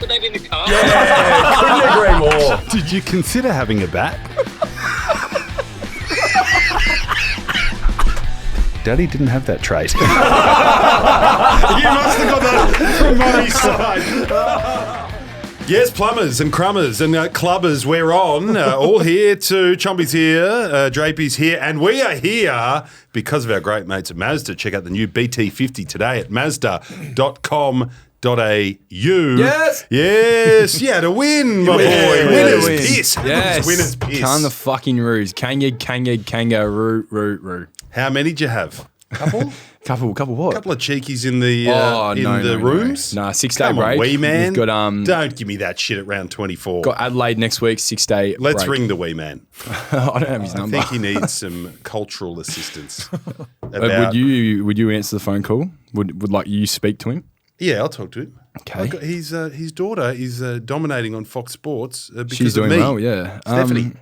Put that in the car. Yeah, couldn't agree more. Did you consider having a bat? Daddy didn't have that trait. You must have got that from Mummy's side. Yes, plumbers and crummers and clubbers, we're on. All here too. Chompy's here, Drapey's here, and we are here because of our great mates at Mazda. Check out the new BT50 today at mazda.com.au. Yes! Yes! You had a win, my boy. Winner's piss. Yes. Winner's piss. Can the fucking roos. Kangaroo. How many did you have? Couple? Couple what? Couple of cheekies in the rooms? Nah, 6 day Come break. on, wee man. We've got, don't give me that shit at round 24. got Adelaide next week, 6 day Let's break. ring the wee man. I don't have his I number. think he needs some cultural assistance. Would you answer the phone call? Would like you speak to him? Yeah, I'll talk to him. Okay. His daughter is dominating on Fox Sports because She's of doing me. well, yeah. Stephanie.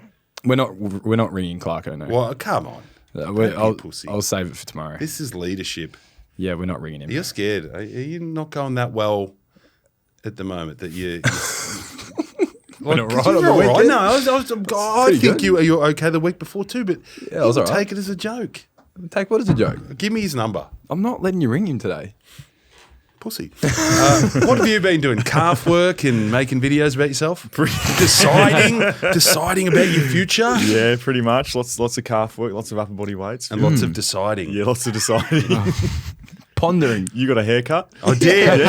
We're not ringing Clarko, no. Well, come on. Pussy. I'll save it for tomorrow. This is leadership. Yeah, we're not ringing him. You're scared. Are you not going that well at the moment that you... Went all right 'cause on you're the all right. weekend? No, I think you're okay the week before too, but I was you all right. take it as a joke. Take what as a joke? Give me his number. I'm not letting you ring him today. Pussy. What have you been doing? Calf work and making videos about yourself? Deciding about your future? Yeah, pretty much. Lots of calf work, lots of upper body weights. And lots of deciding. Yeah, lots of deciding. Pondering. You got a haircut? I did.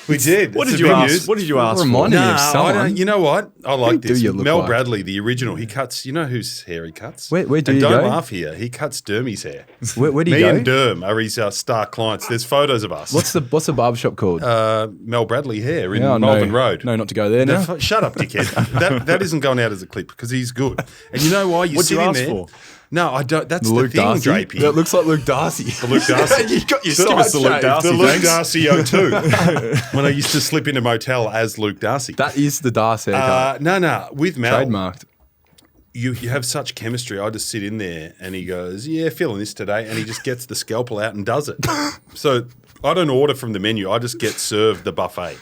We did. What It's did a you good ask? news. What did you ask for? Reminding me No, of I someone. don't. You know what? I like do this. you look Mel like? Bradley, the original. He cuts. You know whose hair he cuts? Where do and you don't go? laugh here. He cuts Dermy's hair. Where do you Me go? and Derm are his star clients. There's photos of us. What's the barbershop called? Mel Bradley hair in Yeah, Malvern no, Road? No, not to go there now. Shut up, dickhead. that isn't going out as a clip because he's good. And you know why? You What'd sit you in ask there. for? No, I don't. That's Luke the thing, Darcy. Drapey. That looks like Luke Darcy. Luke Darcy. You got your Give us the Luke Darcy. The Luke thanks. Darcy 02. When I used to slip in a motel as Luke Darcy. That is the Darcy haircut. No. With Mel, Trademarked. you have such chemistry. I just sit in there and he goes, yeah, feeling this today. And he just gets the scalpel out and does it. So I don't order from the menu. I just get served the buffet.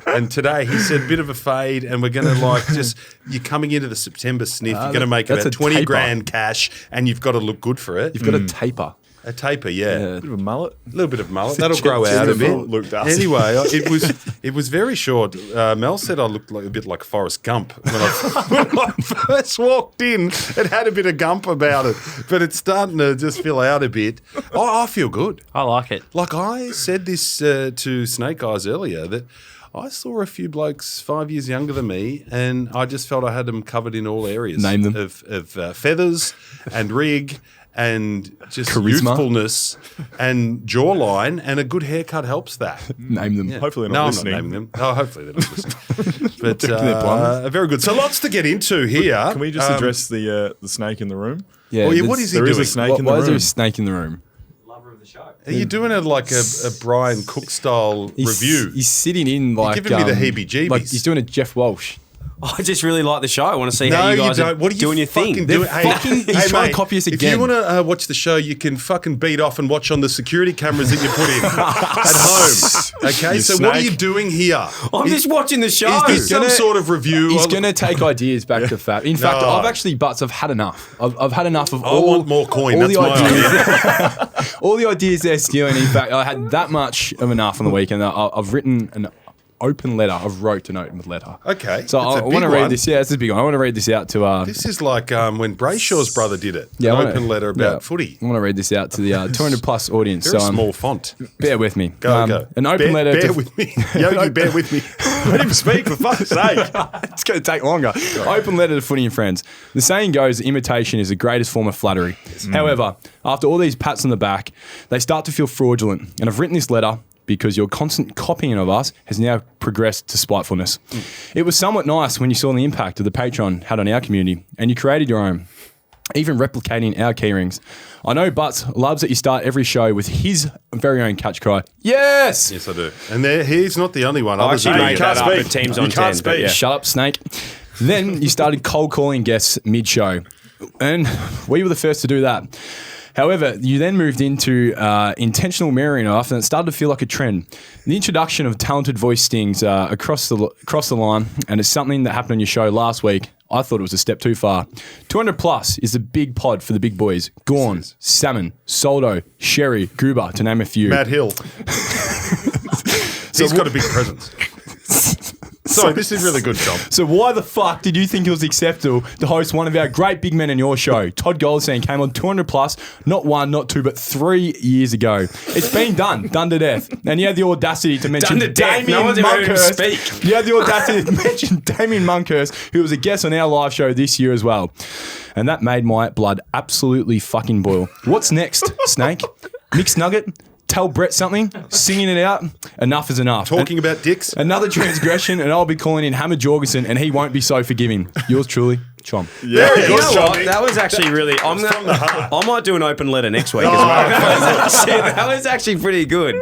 And today he said, bit of a fade, and we're going to you're coming into the September sniff. You're going to make that's about a 20 taper. grand cash, and you've got to look good for it. You've got a taper. A taper, yeah. Bit of a mullet. A little bit of mullet. That'll grow out a bit. Luke Darcy. Anyway, it was very short. Mel said I looked like a bit like Forrest Gump when I first walked in. It had a bit of gump about it, but it's starting to just fill out a bit. I feel good. I like it. Like I said this to Snake Eyes earlier, that I saw a few blokes 5 years younger than me, and I just felt I had them covered in all areas. Name them. Of feathers and rig and just Charisma. youthfulness and jawline, and a good haircut helps that. Name them. Hopefully No, not I'm listening. not naming them. Oh, hopefully they're not listening. But They're plumbers. very good. So lots to get into here. Can we just address the snake in the room? Yeah, Well, what is he There doing? is a snake in the Why is there room. a snake in the room? Are you doing it like a Brian Cook style review? He's sitting in like giving me the heebie-jeebies. Like he's doing a Jeff Walsh. I just really like the show. I want to see No, how you you guys don't. are What are you doing your fucking thing. doing? He's trying to copy us If again. you want to watch the show, you can fucking beat off and watch on the security cameras that you put in at home. Okay, You so what are snake. you doing here? I'm just watching the show. Is this some sort of review? He's going to take ideas back to Fab. In fact, No. I've actually, I've had enough. I've had enough of I all. want more coin. all That's the my ideas. All the ideas they're stealing. In fact, I had that much of enough on the weekend. I've written an open letter. I've wrote an open letter. Okay, So it's I a want to big read one. this. Yeah, it's a big one. I want to read this out to. This is like when Brayshaw's brother did it. Yeah, an I wanna- open letter about yeah. footy. I want to read this out to the 200 plus audience. Very So small font. bear with me. Go. An open letter. Bear to, with me. Yogi, bear with me. Let him speak, for fuck's sake. It's going to take longer. Open letter to Footy and friends. The saying goes, imitation is the greatest form of flattery. However, after all these pats on the back, they start to feel fraudulent. And I've written this letter because your constant copying of us has now progressed to spitefulness. It was somewhat nice when you saw the impact of the Patreon had on our community, and you created your own, even replicating our keyrings. I know Butts loves that you start every show with his very own catch cry. Yes! Yes, I do. And he's not the only one. I Others actually are made doing it. that up at Teams on 10. But yeah. Shut up, Snake. Then you started cold calling guests mid-show, and we were the first to do that. However, you then moved into intentional mirroring off, and it started to feel like a trend. The introduction of talented voice stings across the line, and it's something that happened on your show last week. I thought it was a step too far. 200 plus is the big pod for the big boys. Gorn, Salmon, Soldo, Sherry, Goober, to name a few. Matt Hill. He's got a big presence. So this is really good, Chom. So why the fuck did you think it was acceptable to host one of our great big men in your show? Todd Goldstein came on 200 plus, not 1, not 2, but 3 years ago. It's been done to death. And you had the audacity to mention Damien Monkhurst. You had the audacity to mention Damien Monkhurst, who was a guest on our live show this year as well. And that made my blood absolutely fucking boil. What's next, Snake? Mixed nugget? Tell Brett something, singing it out, enough is enough. Talking about dicks. Another transgression, and I'll be calling in Hammer Jorgensen, and he won't be so forgiving. Yours truly, Chom. Yeah, you know what? That was actually really. I might do an open letter next week as well. That was actually pretty good.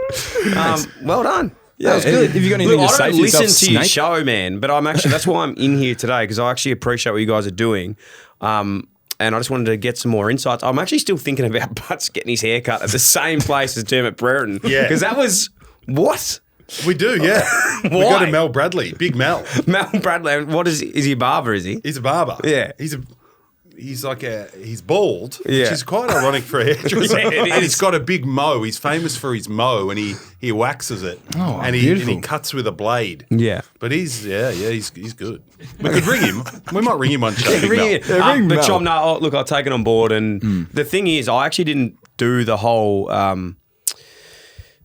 Well done. Yeah, that was good. If you got anything to say I to don't yourself, listen to your Snake? show, man, but I'm actually that's why I'm in here today because I actually appreciate what you guys are doing. And I just wanted to get some more insights. I'm actually still thinking about Butts getting his hair cut at the same place as Dermot Brereton. Yeah. Because that was, what? We do, yeah. We go to Mel Bradley, Big Mel. Mel Bradley, what is he a barber, is he? He's a barber. Yeah. He's bald, Yeah. which is quite ironic for a hairdresser. Yeah, it and is. he's got a big mow. He's famous for his mow, and he waxes it. Oh, and beautiful. he cuts with a blade. Yeah. But he's good. We could ring him. We might ring him on show. Big Ring Mel. it. ring But Mel. Chom, no, look, I'll take it on board. And the thing is, I actually didn't do the whole,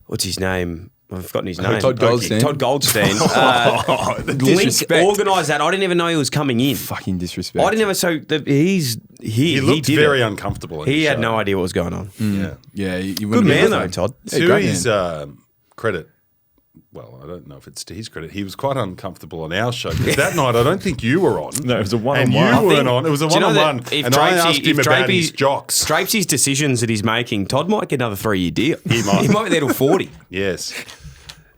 what's his name? I've forgotten his name. Todd Goldstein. Todd Goldstein. The Link disrespect. organised that. I didn't even know he was coming in. Fucking disrespect. I didn't ever. So He looked did very it. uncomfortable. In He the had show. no idea what was going on. Yeah. Yeah, you Good wouldn't man get though, that. Todd. Yeah, To great his man. credit, well, I don't know if it's to his credit, he was quite uncomfortable on our show. 'Cause that night, I don't think you were on. No, it was a And one-on-one. you weren't on. It was a Do you know one-on-one. that if And I Drapesy- asked him if about Drapey- his jocks. Strapesy's decisions that he's making, Todd might get another 3-year deal. He might. He might be there till 40. Yes.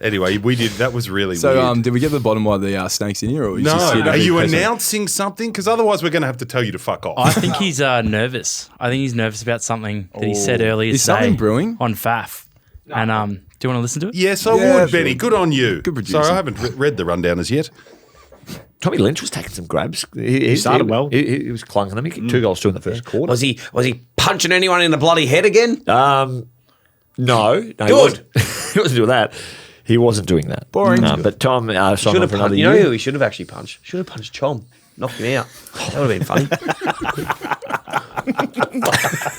Anyway, we did. That was really So, weird. did we get to the bottom why the snake's in here? Or is No, just here to are be you present? announcing something? Because otherwise we're going to have to tell you to fuck off. I think he's nervous. I think he's nervous about something that he said earlier Is today something brewing? on FAF. And do you want to listen to it? Yes, I Yeah, would, sure. Benny. Good on you. Good producer. Sorry, I haven't read the rundown as yet. Tommy Lynch was taking some grabs. He started well. He was clunking them. He kicked 2 goals, 2 in the first quarter. Was he punching anyone in the bloody head again? No, he wasn't, he wasn't doing that. He wasn't doing that. Boring. But Tom signed on Should have for another you know year. who he should have actually punched? Should have punched Chom. Knocked him out. That would have been funny.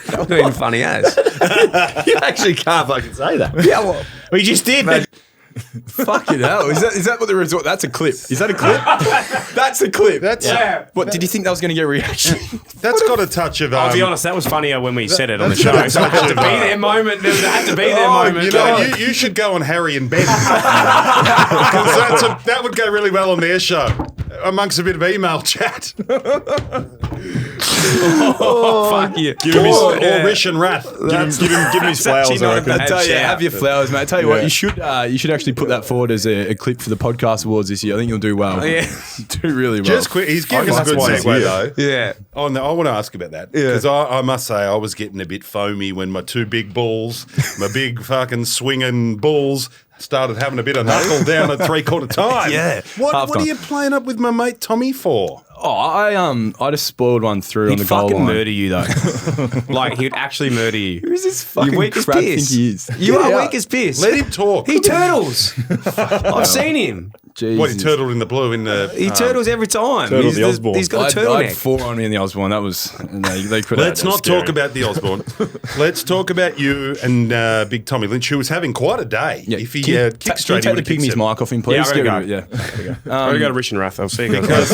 That would have been funny as. You actually can't fucking say that. Yeah, well, We just did. Fucking hell. Is that what the result? That's a clip. Is that a clip? That's a clip. That's What, did you think that was going to get a reaction? that's got a touch of. I'll be honest, that was funnier when we said it on the that's show. got a So it touch had to of, be their moment. There had to be their moment. You know, you should go on Harry and Ben. Because that would go really well on their show, amongst a bit of email chat. fuck you. Or Rish and Rath. Give him his flowers, I reckon. I tell you, shout. have your flowers, mate. I tell you what, you should actually put that forward as a clip for the podcast awards this year. I think you'll do well. Yeah. Do really well. Just quick, he's giving us a that's good why he's segue here. though. Yeah. Oh, no, I want to ask about that because I must say I was getting a bit foamy when my 2 big bulls, my big fucking swinging bulls, started having a bit of knuckle down at 3/4 time. Yeah. What Half are time. you playing up with my mate Tommy for? Oh, I just spoiled one through on He'd the goal fucking line. murder you though. Like he'd actually murder you. Who's this fucking weak as crap think piss. he is? You Get are out. weak as piss. Let him talk. He turtles. I've seen him. Jesus. What, he turtled in the blue in the... He turtles every time. Turtle He's, the Osborne. he's got a I had turtleneck. 4 on me in the Osborne. That was they could. Let's not talk about the Osborne. Let's talk about you and Big Tommy Lynch, who was having quite a day. Yeah, If he can kicked straight, you take the pygmy's mic off him, please? Yeah, I'm gonna Get rid of it, I'm going to go to Rish and Rath. I'll see you guys.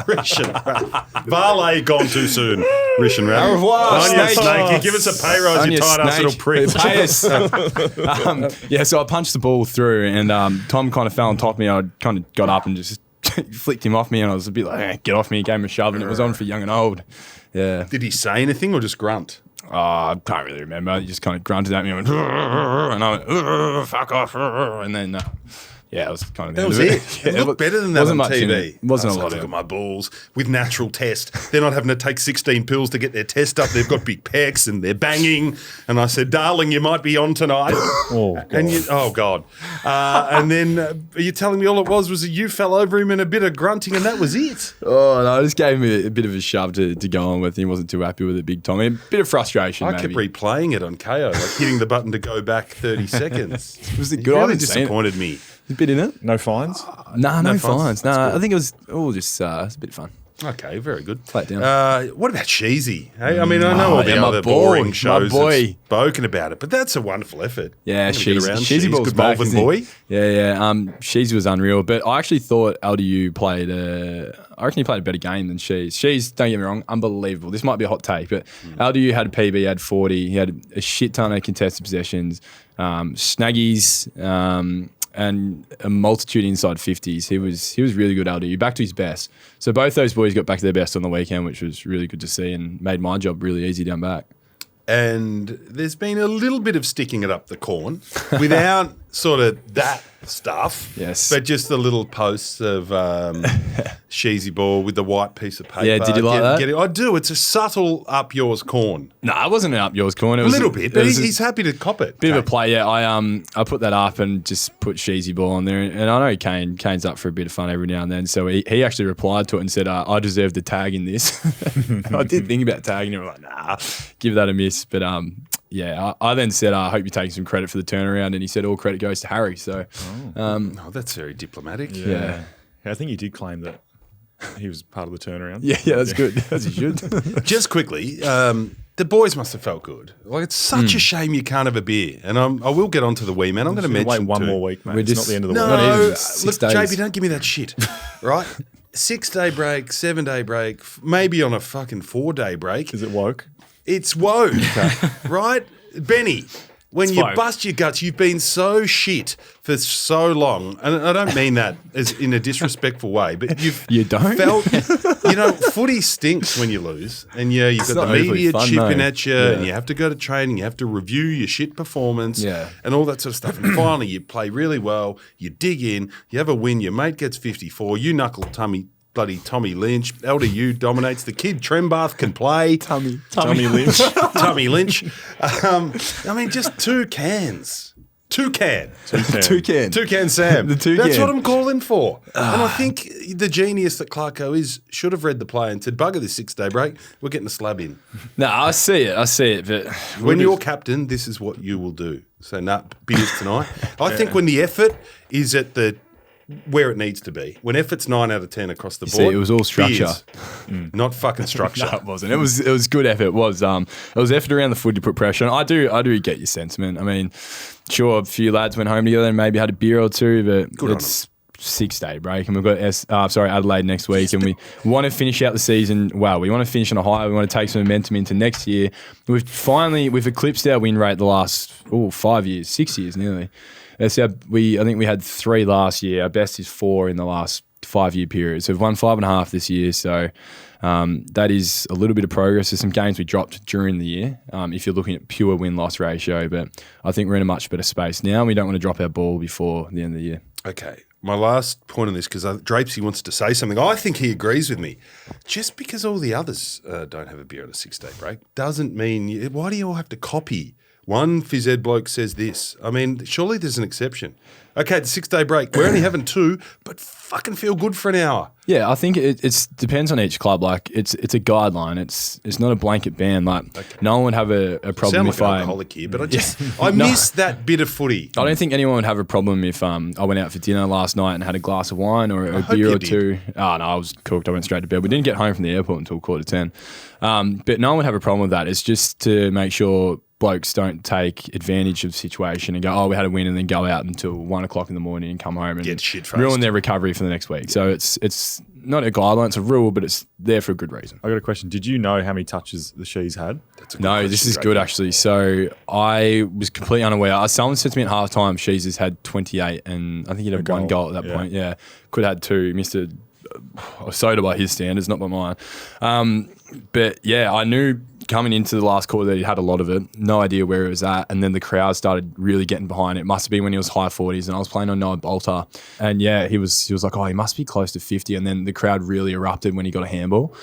Rish and Rath. Valet gone too soon. Rish and Rath. Au revoir, On your Snake. snake. You give us a pay rise, On you your tight ass snake. little prick. Pay us. Yeah, so I punched the ball through, and Tom kind of fell on top of me. I kind of got up and just flicked him off me, and I was a bit like, get off me, gave him a shove, and it was on for young and old. Yeah. Did he say anything or just grunt? I can't really remember. He just kind of grunted at me and went, and I went, fuck off. And then Yeah, it was kind of That was it. It looked better than that wasn't on much in TV. it. Wasn't I was a lot like, of look it. at my balls with natural test. They're not having to take 16 pills to get their test up. They've got big pecs and they're banging. And I said, darling, you might be on tonight. Oh, God. And then are you telling me all it was you fell over him and a bit of grunting and that was it? Oh, no, I just gave him a bit of a shove to go on with. He wasn't too happy with it, big Tommy. A bit of frustration, I maybe. kept replaying it on KO, like hitting the button to go back 30 seconds. Was it It good? I really haven't seen it. disappointed me. A bit in it? No fines? No no fines. fines. No, That's good. I think it was all just it's a bit of fun. Okay, very good. Play it down. What about Sheezy? Hey, I mean, I know all the yeah, my other boy, boring my shows boy. have spoken about it, but that's a wonderful effort. Yeah, I'm gonna get around Sheezy Sheez. Ball's Good back, Malvern isn't he? boy. Yeah. Sheezy was unreal, but I actually thought LDU played I reckon he played a better game than Sheez. Sheez, don't get me wrong, unbelievable. This might be a hot take, but LDU had a PB, had 40, he had a shit ton of contested possessions, snaggies, and a multitude inside 50s. He was really good, LDU, back to his best. So both those boys got back to their best on the weekend, which was really good to see and made my job really easy down back. And there's been a little bit of sticking it up the corn without sort of that stuff. Yes. But just the little posts of Sheezy Ball with the white piece of paper. Yeah, did you like that? I do. It's a subtle up yours corn. No, it wasn't an up yours corner. It A was little bit, it but was he's happy to cop it. bit of a Kane. play, yeah. I put that up and just put Sheezy Ball on there, and I know Kane's up for a bit of fun every now and then. So he actually replied to it and said, "I deserve the tag in this." I did think about tagging him. I'm like, nah, give that a miss. But yeah, I then said, I hope you're taking some credit for the turnaround, and he said all credit goes to Harry. So Oh, that's very diplomatic. yeah. I think you did claim that he was part of the turnaround. Yeah, that's good. As you should. Just quickly, the boys must have felt good. Like, it's such a shame you can't have a beer. And I will get on to the wee man. I'm going to Just mention wait one too. more week, mate. We're It's just- not the end of the No, week. Not even look, 6 days. JB, don't give me that shit. Right? 6-day break, 7-day break, maybe on a fucking 4-day break. Is it woke? It's woke, right? Benny, when you woke. bust your guts, you've been so shit for so long, and I don't mean that as in a disrespectful way, but You don't? felt, footy stinks when you lose, and you've got not the overly media fun, chipping though. at you, Yeah. and you have to go to training, you have to review your shit performance, Yeah. and all that sort of stuff. And finally, you play really well, you dig in, you have a win, your mate gets 54, you knuckle bloody Tommy Lynch, LDU dominates, the kid Trembath can play. Tommy Lynch. Tommy Lynch. I mean, just 2 cans. 2 can. Toucan. 2 can Sam. The toucan. That's what I'm calling for. And I think the genius that Clarko is should have read the play and said, bugger this 6-day break, we're getting a slab in. No, I see it, but When you're captain, this is what you will do. So, beers tonight. I think when the effort is at where it needs to be, when effort's 9 out of 10 across the board, see, it was all structure. beers, not fucking structure. No, it wasn't. It was good effort. It was effort around the foot to put pressure on. I do get your sentiment. I mean, sure, a few lads went home together and maybe had a beer or two, but Good on it's 6-day break, and we've got Adelaide next week, and we want to finish out the season well. We want to finish on a high. We want to take some momentum into next year. We've eclipsed our win rate the last 5 years, 6 years nearly. I think we had 3 last year. Our best is 4 in the last 5-year period. So we've won 5.5 this year. So that is a little bit of progress. There's some games we dropped during the year if you're looking at pure win-loss ratio. But I think we're in a much better space now. We don't want to drop our ball before the end of the year. Okay. My last point on this, because Drapesy wants to say something. I think he agrees with me. Just because all the others don't have a beer on a 6-day break doesn't mean why do you all have to copy? One phys ed bloke says this. I mean, surely there's an exception. Okay, the 6-day break. We're only having 2, but fucking feel good for an hour. Yeah, I think it depends on each club. Like it's a guideline. It's not a blanket ban. Like no one would have a problem Sound if like an I. alcoholic here, but I miss that bit of footy. I don't think anyone would have a problem if I went out for dinner last night and had a glass of wine or a hope beer you or did. two. Oh no, I was cooked. I went straight to bed. We didn't get home from the airport until 10:15. But no one would have a problem with that. It's just to make sure blokes don't take advantage of the situation and go, oh, we had a win, and then go out until 1 o'clock in the morning and come home and Get shit-faced. ruin their recovery for the next week. So it's not a guideline, it's a rule, but it's there for a good reason. I got a question. Did you know how many touches the Shees had? That's a good No, question, this is Drapey. good actually. So I was completely unaware. Someone said to me at halftime, Shees has had 28, and I think he had one goal at that point. Yeah, could have had 2. Missed a soda by his standards, not by mine. But yeah, I knew coming into the last quarter that he had a lot of it. No idea where it was at, and then the crowd started really getting behind it. Must have been when he was high 40s, and I was playing on Noah Bolter, and yeah, he was like, oh, he must be close to 50, and then the crowd really erupted when he got a handball.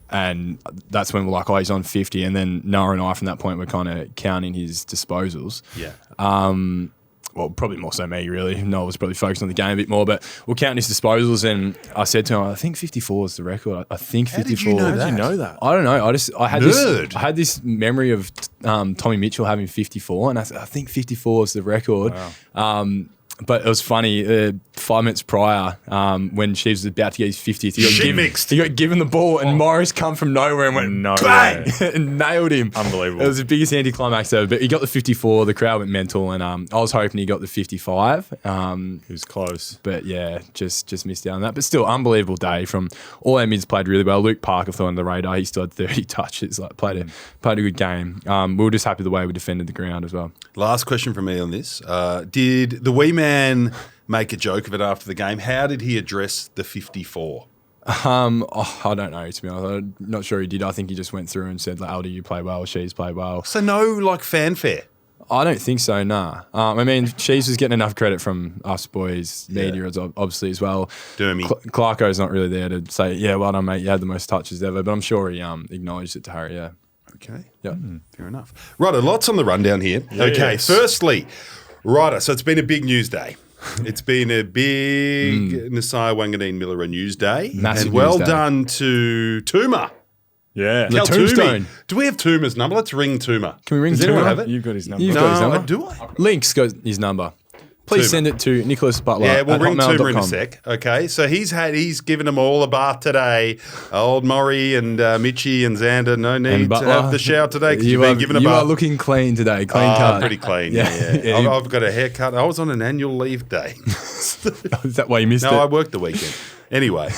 And that's when we're like, oh, he's on 50. And then Noah and I, from that point, were kind of counting his disposals. Yeah. Well, probably more so me, really. Noah was probably focused on the game a bit more, but we're counting his disposals, and I said to him, I think 54 is the record. I think 54. How did you know that? You know that? I don't know. I had this memory of Tommy Mitchell having 54, and I think 54 is the record. Wow. But it was funny, 5 minutes prior, when Sheaves was about to get his 50th, he got given the ball, and Morris come from nowhere and went bang and nailed him. Unbelievable. It was the biggest anticlimax ever. But he got the 54, the crowd went mental, and I was hoping he got the 55. He was close. But yeah, just missed out on that. But still, unbelievable day from all our mids played really well. Luke Parker flew on the radar. He still had 30 touches, played a good game. We were just happy the way we defended the ground as well. Last question from me on this. Did the wee man make a joke of it after the game? How did he address the 54? I don't know, to be honest. I'm not sure he did. I think he just went through and said, Aldi, you play well, Sheaves play well. So no, fanfare? I don't think so, nah. I mean, Sheaves was getting enough credit from us boys, media obviously as well. Dermy. Clarko's not really there to say, yeah, well done, mate, you had the most touches ever, but I'm sure he acknowledged it to Harry, yeah. Okay. Yeah. Fair enough. Righto, lots on the rundown here. Okay, firstly, righto, so it's been a big news day. It's been a big Nasiah Wanganeen Millera news day. Massive and well news day. done to Toomah. Yeah. Cal tombstone. Twomey. Do we have Toomah's number? Let's ring Toomah. Can we ring Does anyone Toomah? have it? You've got his number. You've got his number? Do I? Link's got his number. Please Toomah. send it to Nicholas Butler. Yeah, we'll at ring Toomah in a hotmail.com. sec. Okay, so he's given them all a bath today. Old Murray and Mitchie and Xander, no need to have the shower today because you've been given a bath. You are looking clean today. Clean cut. Pretty clean. Yeah. Yeah. I've got a haircut. I was on an annual leave day. Is that why you missed it? No, I worked the weekend. Anyway,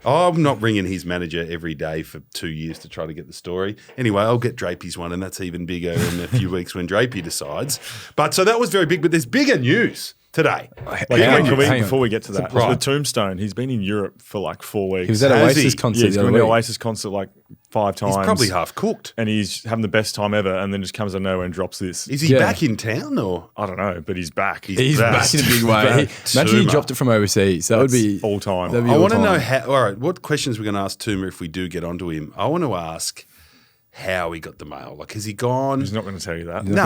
I'm not ringing his manager every day for 2 years to try to get the story. Anyway, I'll get Drapey's one, and that's even bigger in a few weeks when Drapey decides. But so that was very big, but there's bigger news today. Before we get to that, Right. the Tombstone, he's been in Europe for like 4 weeks. He was at Has Oasis he? concert Yeah, he's the been other to week. Oasis concert like 5 times. He's probably half cooked. And he's having the best time ever, and then just comes out of nowhere and drops this. Is he Yeah. back in town or? I don't know, but he's back. He's back in a big way. Imagine he Toomah. dropped it from overseas. That would be all time. that'd be I all want to time. know how. All right, what questions we're going to ask Toomah if we do get onto him? I want to ask how he got the mail. Like, has he gone? He's not going to tell you that. No,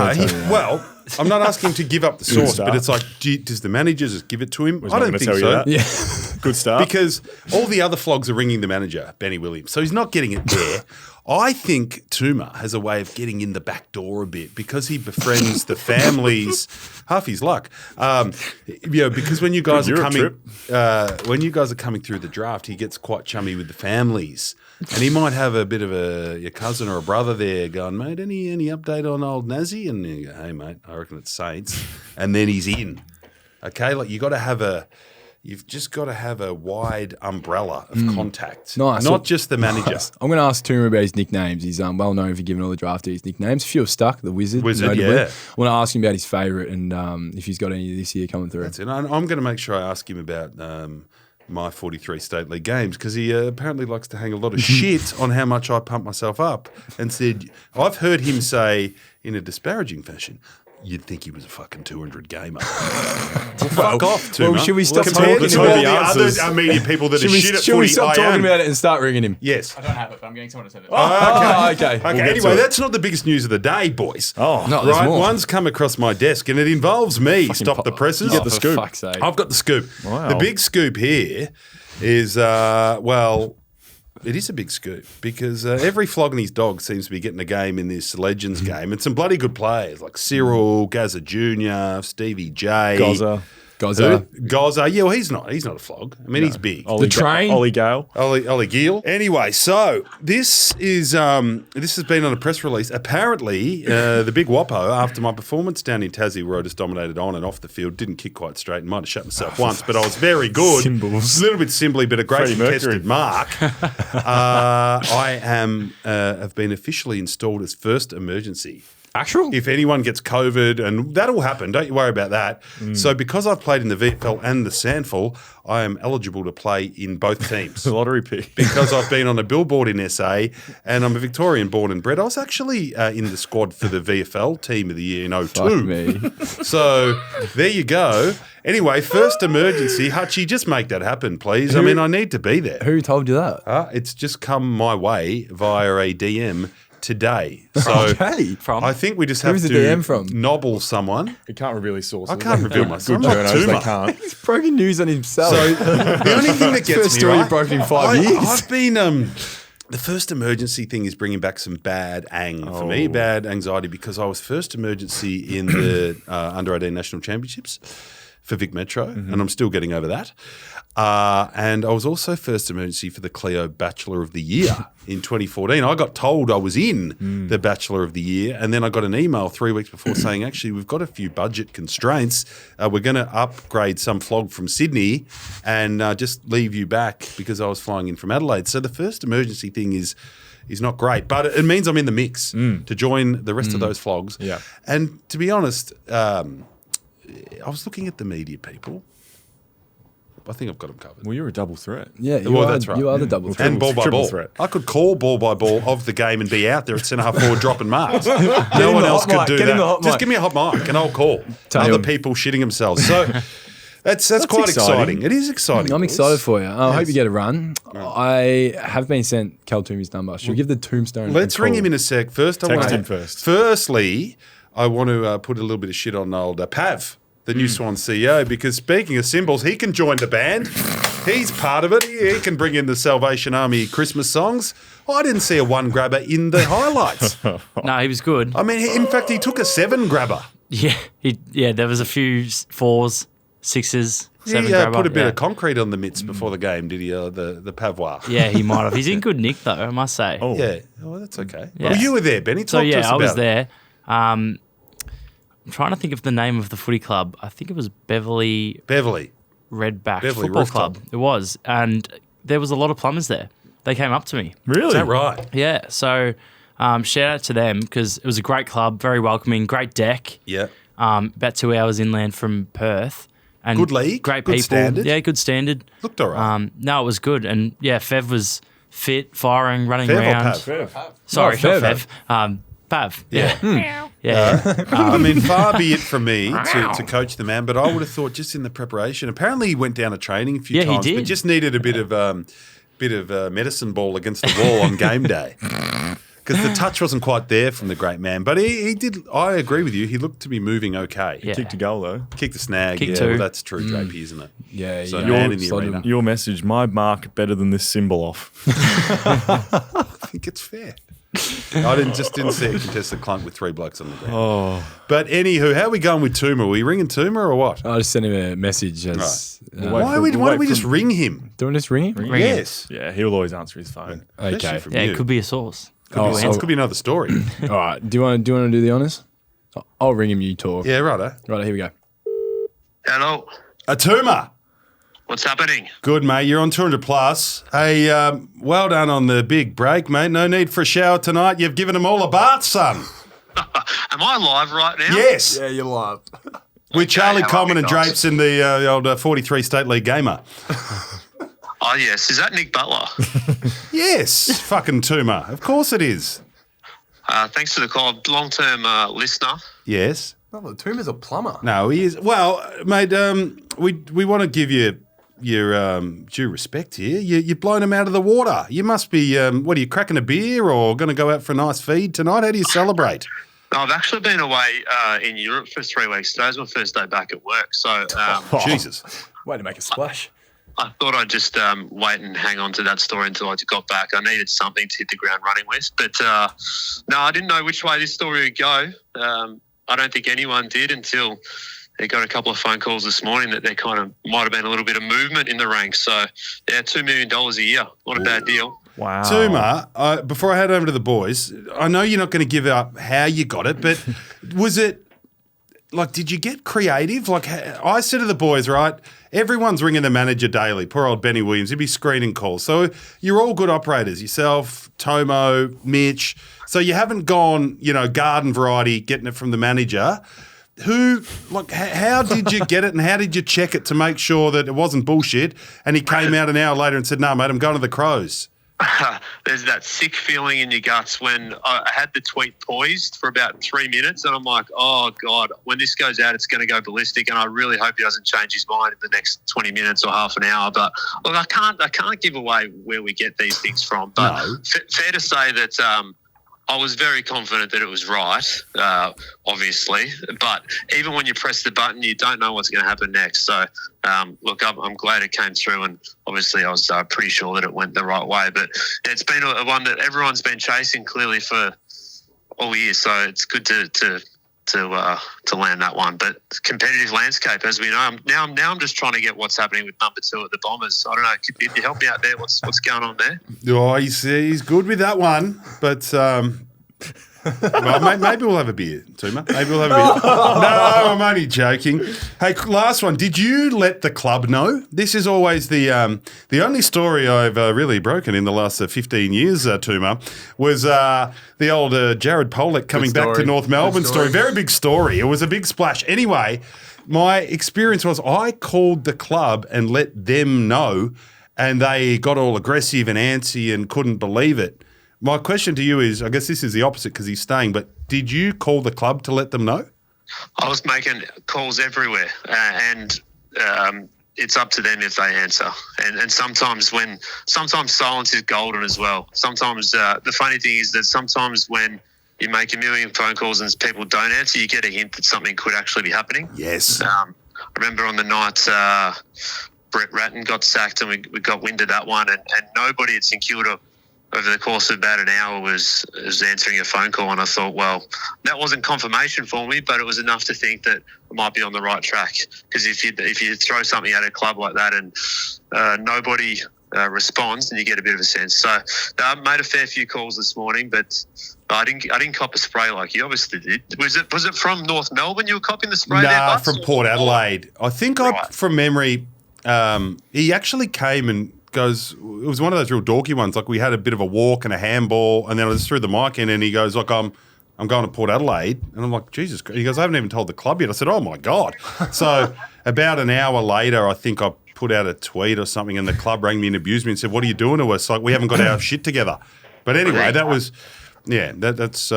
well, I'm not asking him to give up the source, start. but it's like, does the manager just give it to him? He's I not don't gonna think tell so. you that. Yeah. Good start. Because all the other flogs are ringing the manager, Benny Williams. So he's not getting it there. I think Toomah has a way of getting in the back door a bit because he befriends the families. Half his luck. Because when you guys are Europe coming through the draft, he gets quite chummy with the families. And he might have a bit of your cousin or a brother there going, mate, any update on old Nazzy? And you go, hey, mate, I reckon it's Saints. And then he's in. Okay, like you've just got to have a wide umbrella of contact. Nice. Not just the manager. Nice. I'm going to ask Toomah about his nicknames. He's well known for giving all the draftees nicknames. A few have stuck. The Wizard. Wizard, notably. yeah. I want to ask him about his favourite and if he's got any this year coming through. That's it. I'm going to make sure I ask him about my 43 State League games because he apparently likes to hang a lot of shit on how much I pump myself up and said, I've heard him say in a disparaging fashion, you'd think he was a fucking 200 gamer. Fuck off, Toomah. Well, should we stop Compared talking to all about the answers? other media people that are shit at Should we footy, stop I talking am. about it and start ringing him? Yes. I don't have it, but I'm getting someone to send it. Okay. Okay, anyway, that's not the biggest news of the day, boys. Oh, No, there's Right, more. one's come across my desk and it involves me. Stop the presses. You get the scoop. Fuck's sake. I've got the scoop. Wow. The big scoop here is, it is a big scoop because every flog and his dog seems to be getting a game in this Legends game. And some bloody good players like Cyril, Gazza Jr., Stevie J. Gozza. Gozza. Yeah, well, he's not a flog. I mean, he's big. Ollie train? Ollie Gale. Ollie Gill. Anyway, so this has been on a press release. Apparently, the big whoppo, after my performance down in Tassie where I just dominated on and off the field, didn't kick quite straight and might have shut myself once, but I was very good. Symbols. A little bit simply, but a great Freddie Mercury. contested mark. I have been officially installed as first emergency Actual? If anyone gets COVID, and that'll happen, don't you worry about that. So because I've played in the VFL and the Sandful, I am eligible to play in both teams. Lottery pick. Because I've been on a billboard in SA and I'm a Victorian born and bred. I was actually in the squad for the VFL team of the year in 02. Fuck me. So there you go. Anyway, first emergency. Hutchie, just make that happen, please. I mean, I need to be there. Who told you that? It's just come my way via a DM today. So Okay. I think we just have Who's to the DM from? nobble someone. He can't reveal his sources. I can't reveal myself. Good I'm not journos, they Tuma. can't. He's broken news on himself. So the only thing that gets First me story right, broken in 5 years. I've been the first emergency thing is bringing back some bad for me, bad anxiety, because I was first emergency in the under 18 national championships for Vic Metro, and I'm still getting over that. And I was also first emergency for the Cleo Bachelor of the Year in 2014. I got told I was in the Bachelor of the Year, and then I got an email 3 weeks before saying, actually, we've got a few budget constraints. We're going to upgrade some flog from Sydney and just leave you back because I was flying in from Adelaide. So the first emergency thing is not great, but it means I'm in the mix to join the rest of those flogs. Yeah. And to be honest, I was looking at the media people. I think I've got them covered. Well, you're a double threat. yeah, you Well, are, that's right. You are the double threat. And ball by Triple ball. threat. I could call ball by ball of the game and be out there at centre half forward dropping marks. No one the else hot could mic. do Get in the that. hot Just mic. give me a hot mic and I'll call Tell other him. people shitting themselves. So that's quite exciting. It is exciting. I'm boys. excited for you. I hope you get a run. I have been sent Cal Twomey's number. Should we give the tombstone Let's a ring call? him in a sec. First, I Text want him first. Firstly, I want to put a little bit of shit on old Pav, the New Swan CEO, because speaking of symbols, he can join the band. He's part of it. He can bring in the Salvation Army Christmas songs. I didn't see a one grabber in the highlights. No, he was good. I mean, in fact, he took a 7 grabber. Yeah, there was a few 4s, 6s, 7 He grabber. put a bit yeah. of concrete on the mitts before the game, did he? The Pavois. Yeah, he might have. He's in good nick, though, I must say. Oh. Yeah. Oh, that's okay. Yeah. Well, you were there, Benny. So, Talk to us yeah, I was about it. there. I'm trying to think of the name of the footy club. I think it was Beverley Redback Beverley Football Rooftop. Club. It was. And there was a lot of plumbers there. They came up to me. Really? Is that right? Yeah. So shout out to them because it was a great club, very welcoming, great deck. Yeah. About 2 hours inland from Perth. And Good league, Great good people. standard. Yeah, good standard. Looked all right. No, it was good. And yeah, Fev was fit, firing, running Fev or around. Pav? Sorry, Oh, not Fev. Fev. Pav. Yeah. Yeah. I mean, far be it from me to coach the man, but I would have thought just in the preparation. Apparently, he went down a training a few Yeah, he times, but did. just needed a bit of medicine ball against the wall on game day because the touch wasn't quite there from the great man. But he did. I agree with you. He looked to be moving okay. Yeah. Kicked a goal, though. Kicked the snag. Kick yeah, two. well, that's true, JP, isn't it? Yeah, So yeah. man in the Slide arena. him. Your message, my mark better than this symbol off. I think it's fair. I didn't see a contested clunk with 3 blokes on the ground. Oh. But anywho, how are we going with Tuma? Are we ringing Tuma or what? I just sent him a message. As, Why don't we just ring him? do you want to just ring him? Ring him. Yes. Yeah, he'll always answer his phone. Especially Okay. from Yeah, you. it could be a source. It could be another story. All right. Do you want to do the honours? I'll ring him. You talk. Yeah, righto. Right. Here we go. Hello. A Tuma. What's happening? Good, mate. You're on 200 plus. Hey, well done on the big break, mate. No need for a shower tonight. You've given them all a bath, son. Am I live right now? Yes. you're live. With Charlie how Coleman and nice. Drapes in the old 43 State League gamer. Oh, yes. Is that Nick Butler? Yes. Fucking Tuma. Of course it is. Thanks for the call. Long-term listener. Yes. Oh, the Tuma's a plumber. No, he is. Well, mate, we want to give you your due respect here. You've blown him out of the water. You must be, what are you, cracking a beer or going to go out for a nice feed tonight? How do you celebrate? I've actually been away in Europe for 3 weeks. Today's my first day back at work. So Jesus. Way to make a splash. I thought I'd just wait and hang on to that story until I got back. I needed something to hit the ground running with. But, no, I didn't know which way this story would go. I don't think anyone did until they got a couple of phone calls this morning that there kind of might have been a little bit of movement in the ranks. So, yeah, $2 million a year. Not a bad deal. Wow. Tuma, before I head over to the boys, I know you're not going to give up how you got it, but was it did you get creative? Like, I said to the boys, right, everyone's ringing the manager daily. Poor old Benny Williams, he'd be screening calls. So you're all good operators, yourself, Tomo, Mitch. So you haven't gone, garden variety, getting it from the manager. How did you get it and how did you check it to make sure that it wasn't bullshit? And he came out an hour later and said, no, mate, I'm going to the Crows. There's that sick feeling in your guts when I had the tweet poised for about 3 minutes and I'm like, oh, God, when this goes out, it's going to go ballistic and I really hope he doesn't change his mind in the next 20 minutes or half an hour. But, look, I can't give away where we get these things from. But fair to say that I was very confident that it was right, obviously. But even when you press the button, you don't know what's going to happen next. So, look, I'm glad it came through, and obviously I was pretty sure that it went the right way. But it's been a one that everyone's been chasing clearly for all year. So it's good to land that one. But competitive landscape, as we know, now I'm just trying to get what's happening with number 2 at the Bombers. I don't know. Could you help me out there? What's going on there? Oh, he's good with that one, but well, maybe we'll have a beer, Tuma. Maybe we'll have a beer. No, I'm only joking. Hey, last one. Did you let the club know? This is always the only story I've really broken in the last 15 years, Tuma, was the old Jared Pollock coming back to North Melbourne story. Very big story. It was a big splash. Anyway, my experience was I called the club and let them know, and they got all aggressive and antsy and couldn't believe it. My question to you is, I guess this is the opposite because he's staying, but did you call the club to let them know? I was making calls everywhere, and it's up to them if they answer. And sometimes silence is golden as well. Sometimes the funny thing is that sometimes when you make a million phone calls and people don't answer, you get a hint that something could actually be happening. Yes. I remember on the night Brett Ratton got sacked and we got wind of that one, and nobody at St Kilda over the course of about an hour was answering a phone call, and I thought, well, that wasn't confirmation for me, but it was enough to think that I might be on the right track. Because if you throw something at a club like that and nobody responds, then you get a bit of a sense. So I made a fair few calls this morning, but I didn't cop a spray like you obviously did. Was it from North Melbourne you were copping the spray? Nah, from Port Adelaide. I think from memory, he actually came and goes, it was one of those real dorky ones. Like we had a bit of a walk and a handball, and then I just threw the mic in, and he goes, "Look, I'm going to Port Adelaide," and I'm like, Jesus Christ. He goes, "I haven't even told the club yet." I said, "Oh my God!" So about an hour later, I think I put out a tweet or something, and the club rang me and abused me and said, "What are you doing to us? Like we haven't got our shit together." But anyway, that was, that's.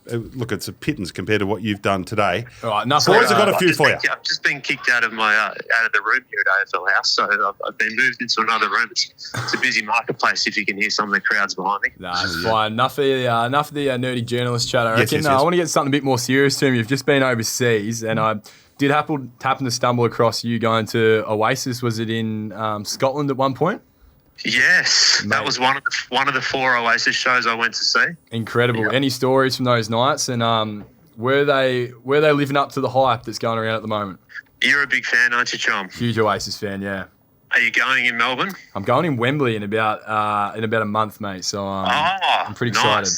Look, it's a pittance compared to what you've done today. All right, boys, I've got a few for you. I've just been kicked out of the room here at AFL House, so I've been moved into another room. It's a busy marketplace if you can hear some of the crowds behind me. Nah, it's fine. Enough of the nerdy journalist chat, I reckon. Yes. I want to get something a bit more serious to me. You've just been overseas, and I did happen to stumble across you going to Oasis. Was it in Scotland at one point? Yes, mate. That was one of the 4 Oasis shows I went to see. Incredible. Yeah. Any stories from those nights? And were they living up to the hype that's going around at the moment? You're a big fan, aren't you, Chom? Huge Oasis fan, yeah. Are you going in Melbourne? I'm going in Wembley in about a month, mate. So I'm pretty excited.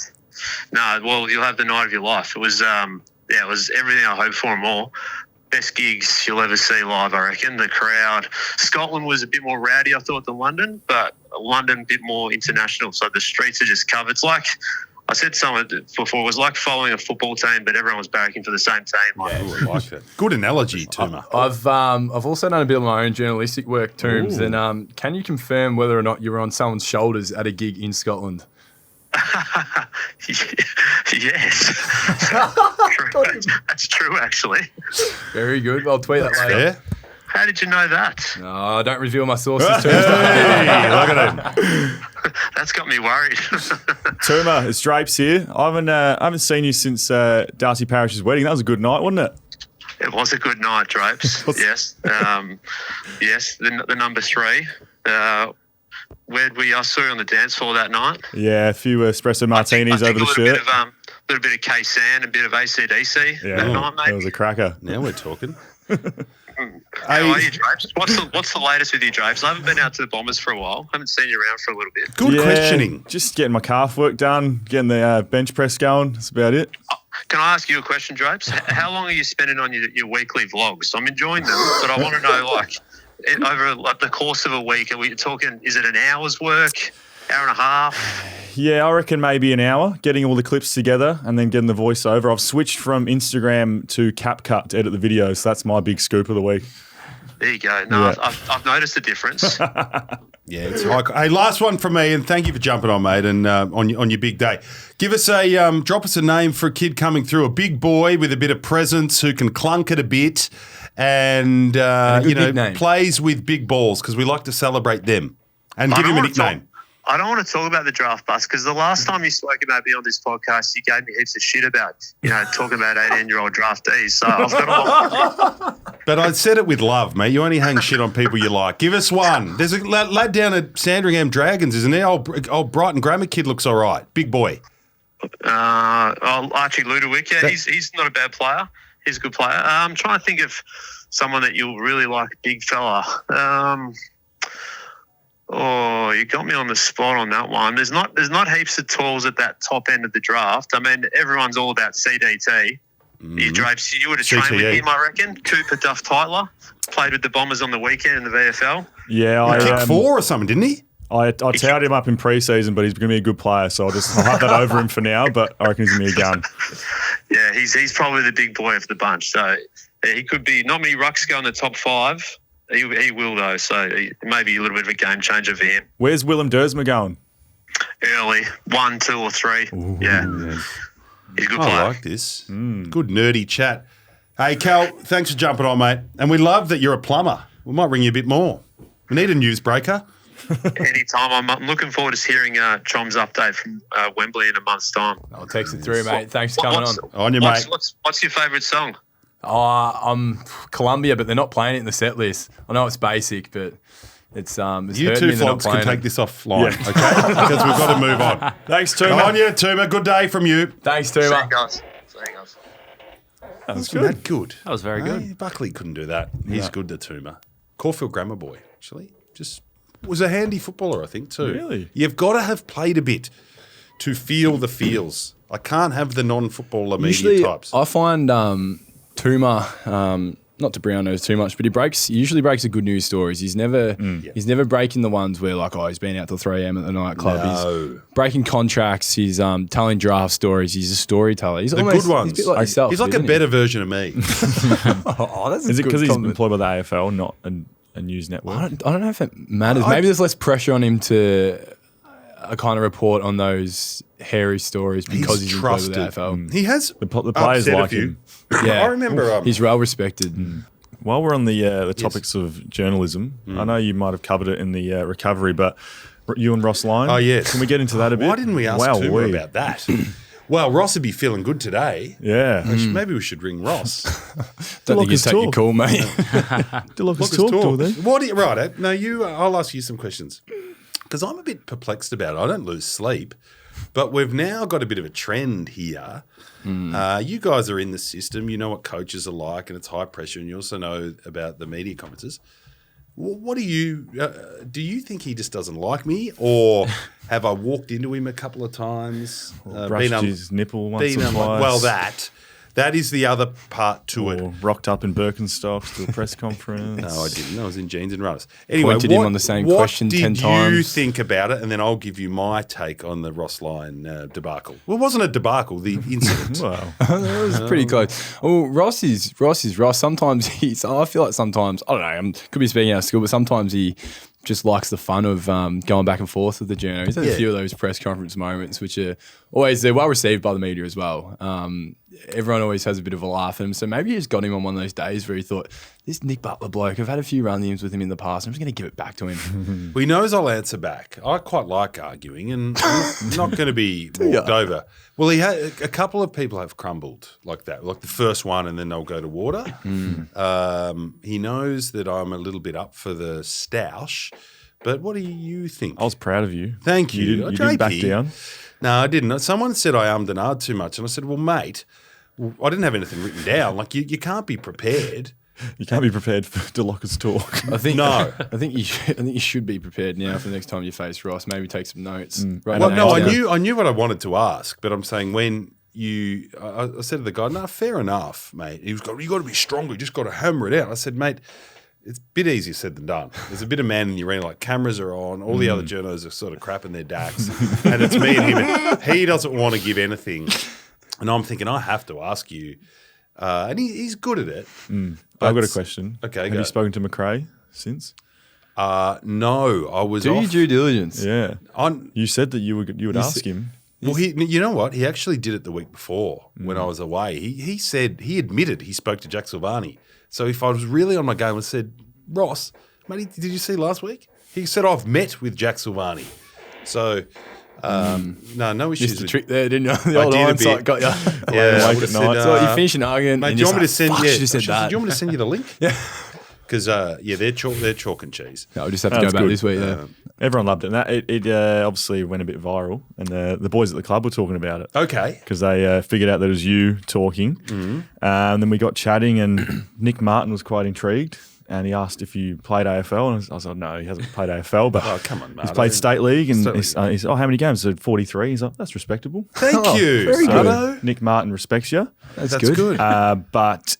No, well, you'll have the night of your life. It was it was everything I hoped for and more. Best gigs you'll ever see live, I reckon. The crowd. Scotland was a bit more rowdy, I thought, than London, but London a bit more international. So the streets are just covered. It's like, I said something before, it was like following a football team, but everyone was barracking for the same team. I like that. Good analogy, Tuma. I've also done a bit of my own journalistic work, Toombs, and can you confirm whether or not you were on someone's shoulders at a gig in Scotland? Yes. That's true, actually. Very good. I'll tweet that later. Yeah. How did you know that? No, I don't reveal my sources. Hey, look at him. That's got me worried. Tuma, it's Drapes here. I haven't seen you since Darcy Parish's wedding. That was a good night, wasn't it? It was a good night, Drapes. Yes. Yes, the number 3. I saw you on the dance floor that night. Yeah, a few espresso martinis over the shirt. A little bit of K-San, a bit of AC/DC that night, mate. That was a cracker. Now we're talking. How are you, Drapes? What's the latest with you, Drapes? I haven't been out to the Bombers for a while. Haven't seen you around for a little bit. Good questioning. Just getting my calf work done, getting the bench press going. That's about it. Can I ask you a question, Drapes? How long are you spending on your weekly vlogs? I'm enjoying them, but I want to know, over the course of a week, are we talking, is it an hour's work, hour and a half? Yeah, I reckon maybe an hour, getting all the clips together and then getting the voiceover. I've switched from Instagram to CapCut to edit the videos, so that's my big scoop of the week. There you go. No, yeah. I've noticed the difference. Yeah, it's high. Hey, last one from me, and thank you for jumping on, mate, and on your big day. Drop us a name for a kid coming through, a big boy with a bit of presence who can clunk it a bit, and plays with big balls because we like to celebrate them. And give him a nickname. I don't want to talk about the draft bus because the last time you spoke about me on this podcast, you gave me heaps of shit about, talking about 18-year-old draftees. So I've got a But I said it with love, mate. You only hang shit on people you like. Give us one. There's a lad down at Sandringham Dragons, isn't there? Old Brighton Grammar kid looks all right. Big boy. Archie Ludowick. Yeah, he's not a bad player. He's a good player. I'm trying to think of someone that you'll really like, big fella. Oh, you got me on the spot on that one. There's not heaps of tools at that top end of the draft. I mean, everyone's all about CDT. You Drapes, you would have trained with him, I reckon. Cooper Duff Tytler played with the Bombers on the weekend in the VFL. Yeah, he kicked 4 or something, didn't he? I tied him up in pre-season, but he's going to be a good player, so I'll have that over him for now, but I reckon he's going to be a gun. Yeah, he's probably the big boy of the bunch. So he could be, not many rucks go in the top 5. He will, though, so maybe a little bit of a game changer for him. Where's Willem Dersma going? Early, 1, 2 or 3. Ooh, yeah. He's a good player. I like this. Good nerdy chat. Hey, Cal, thanks for jumping on, mate. And we love that you're a plumber. We might ring you a bit more. We need a newsbreaker. Anytime. I'm looking forward to hearing Chom's update from Wembley in a month's time. I'll text it through, mate. Thanks for coming on. On you, mate. What's your favourite song? I'm Columbia, but they're not playing it in the set list. I know it's basic, but it's you two flogs can take this offline, okay? Because we've got to move on. Thanks, Tuma. On you, Tuma. Good day from you. Thanks, Tuma. See you guys. That was good. That was very good. Hey, Buckley couldn't do that. He's good to Tuma. Caulfield Grammar boy, actually. Just was a handy footballer, I think, too. Really? You've got to have played a bit to feel the feels. I can't have the non-footballer media types. I find Tuma, not to brown nose too much, but he usually breaks the good news stories. He's never breaking the ones where he's been out till 3 a.m. at the nightclub. No. He's breaking contracts. He's telling draft stories. He's a storyteller. He's the almost, good ones. He's a bit like yourself. He's like a better version of me. Is it because he's employed by the AFL, not a news network? I don't know if it matters. Maybe there's less pressure on him to kind of report on those hairy stories because he's trusted by the AFL. He has the players like him. Yeah, I remember. He's well respected. While we're on the topics of journalism, I know you might have covered it in the recovery, but you and Ross Lyon. Oh yes, can we get into that a bit? Why didn't we ask Tuma about that? Well, Ross would be feeling good today. Yeah, maybe we should ring Ross. Don't think he'd take your call, mate. Delocker's talk. Then. What do you, right? No, I'll ask you some questions because I'm a bit perplexed about it. I don't lose sleep, but we've now got a bit of a trend here. You guys are in the system. You know what coaches are like, and it's high pressure, and you also know about the media conferences. What do you think he just doesn't like me, or have I walked into him a couple of times? Brushed his nipple once or twice. Well, that is the other part to it. Rocked up in Birkenstocks to a press conference. No, I didn't. I was in jeans and runners. Anyway, pointed him on the same question 10 times. What did you think about it? And then I'll give you my take on the Ross Lyon debacle. Well, it wasn't a debacle, the incident. Wow. That was pretty close. Well, Ross is Ross. Sometimes I feel like sometimes, I don't know, could be speaking out of school, but sometimes he just likes the fun of going back and forth with the journal. He's had a few of those press conference moments, which are they're well received by the media as well. Everyone always has a bit of a laugh at him. So maybe he just got him on one of those days where he thought, this Nick Butler bloke, I've had a few run-ins with him in the past. I'm just going to give it back to him. Well, he knows I'll answer back. I quite like arguing and I'm not going to be walked over. Well, a couple of people have crumbled like that, like the first one and then they'll go to water. He knows that I'm a little bit up for the stoush. But what do you think? I was proud of you. Thank you. You didn't back down. No, I didn't. Someone said I ummed and ahed too much. And I said, well, mate, I didn't have anything written down. Like, you can't be prepared. You can't be prepared for Delocker's talk. I think no. I think you should be prepared now for the next time you face Ross. Maybe take some notes. I knew what I wanted to ask, but I'm saying when I said to the guy, no, fair enough, mate. He was going, you got to be stronger. You just got to hammer it out. I said, mate, it's a bit easier said than done. There's a bit of man in the arena, like cameras are on, all the other journos are sort of crapping their dacks, and it's me and him. And he doesn't want to give anything, and I'm thinking I have to ask you, and he's good at it. I've got a question. Okay, have go. you spoken to McRae since? No, I was Do off. your due diligence. Yeah, On, you said that you would ask him. well, you know what? He actually did it the week before when I was away. He said he admitted he spoke to Jack Silvani. So if I was really on my game and said, Ross, mate, did you see last week? He said I've met with Jack Silvani. So no issues. Missed the with- trick there, didn't you? The old did a hindsight bit. got you. Yeah, I Late would've at night. said, So you finish an argument mate, and do you you're want me to send? fuck, Yeah, should have said that. do you want me to send you the link? Yeah. Because they're chalk and cheese. No, I'll just have to That's go back good. this week. Yeah. Everyone loved it. And that it obviously went a bit viral, and the boys at the club were talking about it. Okay. Because they figured out that it was you talking. And then we got chatting, and Nick Martin was quite intrigued. And he asked if you played AFL. And I was like, no, he hasn't played AFL. But Oh, come on, mate. he's played State League. And State he's how many games? I said 43. He's like, that's respectable. Thank you. very So, good. Nick Martin respects you. That's That's good. But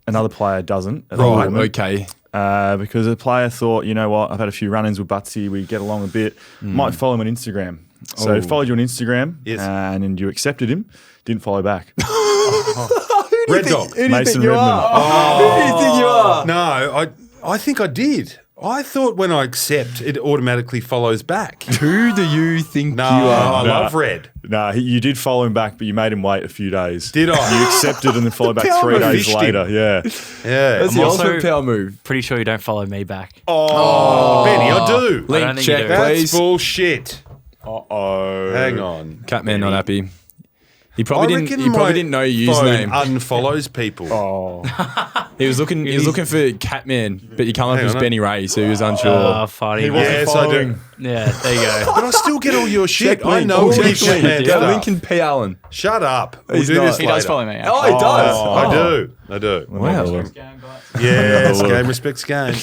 another player doesn't. at the Right, moment, Okay. because a player thought, you know what, I've had a few run-ins with Butsy. We get along a bit. Might follow him on Instagram. So he followed you on Instagram. Yes. And then you accepted him. Didn't follow back. Red Dog. Mason Redmond. Who do you think you are? No, I think I did. I thought when I accept, it automatically follows back. Who do you think No, you I are? love Red. No, you did follow him back, but you made him wait a few days. Did I? You accepted and then followed back Power 3 days fished him. later. Yeah. Yeah. That's the also- ultimate power move. Pretty sure you don't follow me back. Oh, Benny, I do. I don't Link think check, you do. That's please. bullshit. Uh-oh. Hang on. Catman not Benny. happy. He probably I didn't. reckon He probably my didn't know your phone username. unfollows people. Oh. He was looking. He was looking for Catman, but you come up Hang as on. Benny Ray, so he was unsure. Oh, funny. He wasn't Yes, I do. following. Yeah, there you go. But I still get all your shit. Check I Link. know all Check your Link. shit, man. Go Shut up. Lincoln P. Allen. Shut up. We'll He's do not. this He He does later. follow me. Oh, he does. Oh, I do. I do. Wow. Yes, Look. game respects game.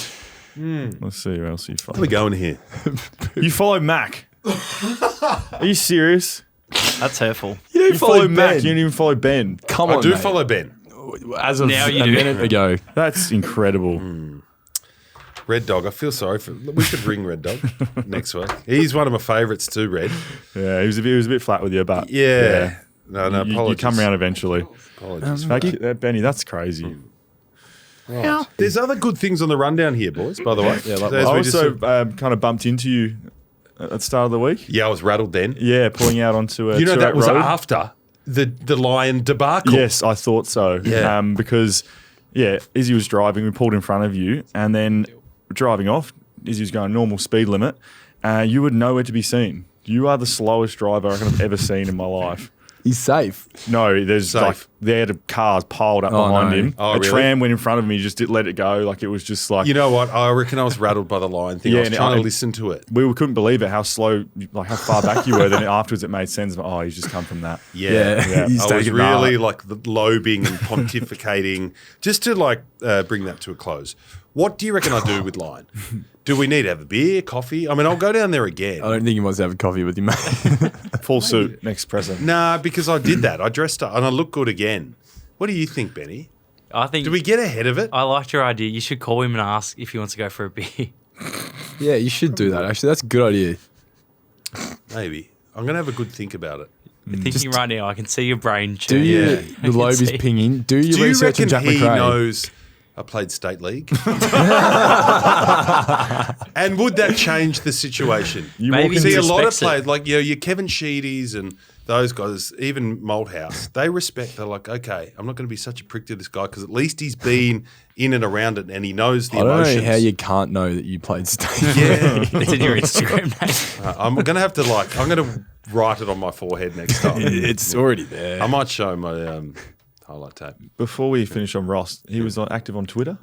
Let's see who else you What are we follow. going here? You follow Mac. Are you serious? That's hurtful. You You don't follow follow Mac. Ben. You didn't even follow Ben. Come I on, do mate. follow Ben. As of Now you a do. minute ago. That's incredible. Red Dog. I feel sorry for. We should ring Red Dog next week. He's one of my favourites too. Red. Yeah, he was a bit flat with you, but Yeah. No, You apologies. come around eventually. Apologies. Benny, that's crazy. There's other good things on the rundown here, boys. By the way, Yeah, like As I we just also said- kind of bumped into you at the start of the week. yeah, I was rattled then. Yeah, pulling out onto a You know that was road. after the Lion debacle. Yes, I thought so. Yeah. Because, Izzy was driving, we pulled in front of you, and then driving off, Izzy was going normal speed limit. You were nowhere to be seen. You are the slowest driver I reckon I've ever seen in my life. He's safe. No, there's Safe. like there are cars piled up Oh, behind no. him. Oh, a really? tram went in front of me, just let it go. Like it was just like You know what? I reckon I was rattled by the Lion thing. I Yeah, was and trying I- to listen to it. we couldn't believe it how slow, like how far back you were. Then afterwards, it made sense. Oh, he's just come from that. Yeah, Yeah. He's I was taking really that. like lobing and pontificating, just to like bring that to a close. What do you reckon I do with Lion? Do we need to have a beer, coffee? I mean, I'll go down there again. I don't think he wants to have a coffee with you, mate. Full suit, next present. Nah, because I did that. I dressed up and I look good again. What do you think, Benny? I think Do we get ahead of it? I liked your idea. You should call him and ask if he wants to go for a beer. Yeah, you should do that. Actually, that's a good idea. Maybe. I'm going to have a good think about it. You're thinking right now. I can see your brain Do churning. you? Yeah. The lobe is see. pinging. Do your Do you research on reckon Jack he McRae. knows I played State League? And would that change the situation? You Maybe walk See, into a lot of respects it. players, like your Kevin Sheedies and those guys, even Malthouse, they respect. They're like, okay, I'm not going to be such a prick to this guy because at least he's been in and around it and he knows the I don't emotions. know how you can't know that you played state. Yeah, It's in your Instagram name. I'm going to have to I'm going to write it on my forehead next time. It's already there. I might show my highlight tape. Before we finish on Ross, he was active on Twitter.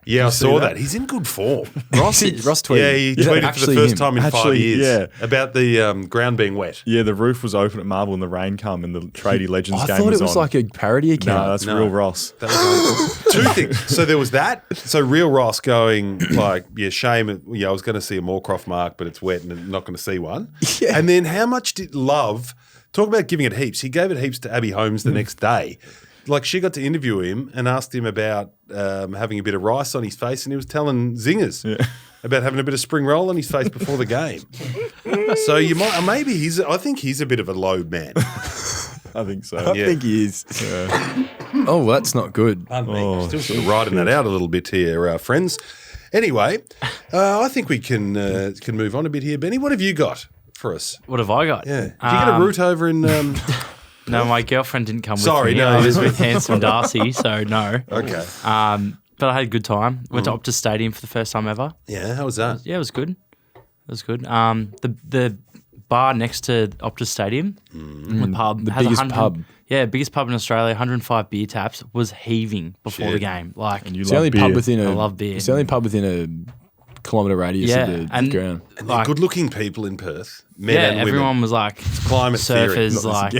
Yeah, I see saw that? that. He's in good form. Ross tweeted. Yeah, he Is that tweeted for the actually first him? time in 5 Actually, years yeah. about the ground being wet. Yeah, the roof was open at Marble and the rain come and the Tradie Legends I game thought was it was on. like a parody account. No, that's No. real Ross. That was two things. So there was that. So real Ross going like, yeah, shame. I was going to see a Moorcroft mark, but it's wet and I'm not going to see one. Yeah. And then how much did Love Talk about giving it heaps. He gave it heaps to Abby Holmes the next day. Like, she got to interview him and asked him about having a bit of rice on his face, and he was telling zingers about having a bit of spring roll on his face before the game. So you might, maybe I think he's a bit of a low man. I think so. I think he is. Oh, well, that's not good. Still sort of riding that out a little bit here, our friends. Anyway, I think we can move on a bit here. Benny, what have you got for us? What have I got? Yeah. Did you get a route over in... No, my girlfriend didn't come Sorry, with me. no. I was with Handsome Darcy, so no. Okay. But I had a good time. Went to Optus Stadium for the first time ever. Yeah, how was that? Yeah, it was good. It was good. The bar next to Optus Stadium, the pub, The has biggest 100 pub. Yeah, biggest pub in Australia. 105 beer taps, was heaving before the game. Like, And you It's the only love pub beer. within I love beer. It's the only pub within a kilometre radius Yeah, of the and- ground. And they're like, good-looking people in Perth, men yeah, and everyone women. was like Climate theory. surfers, like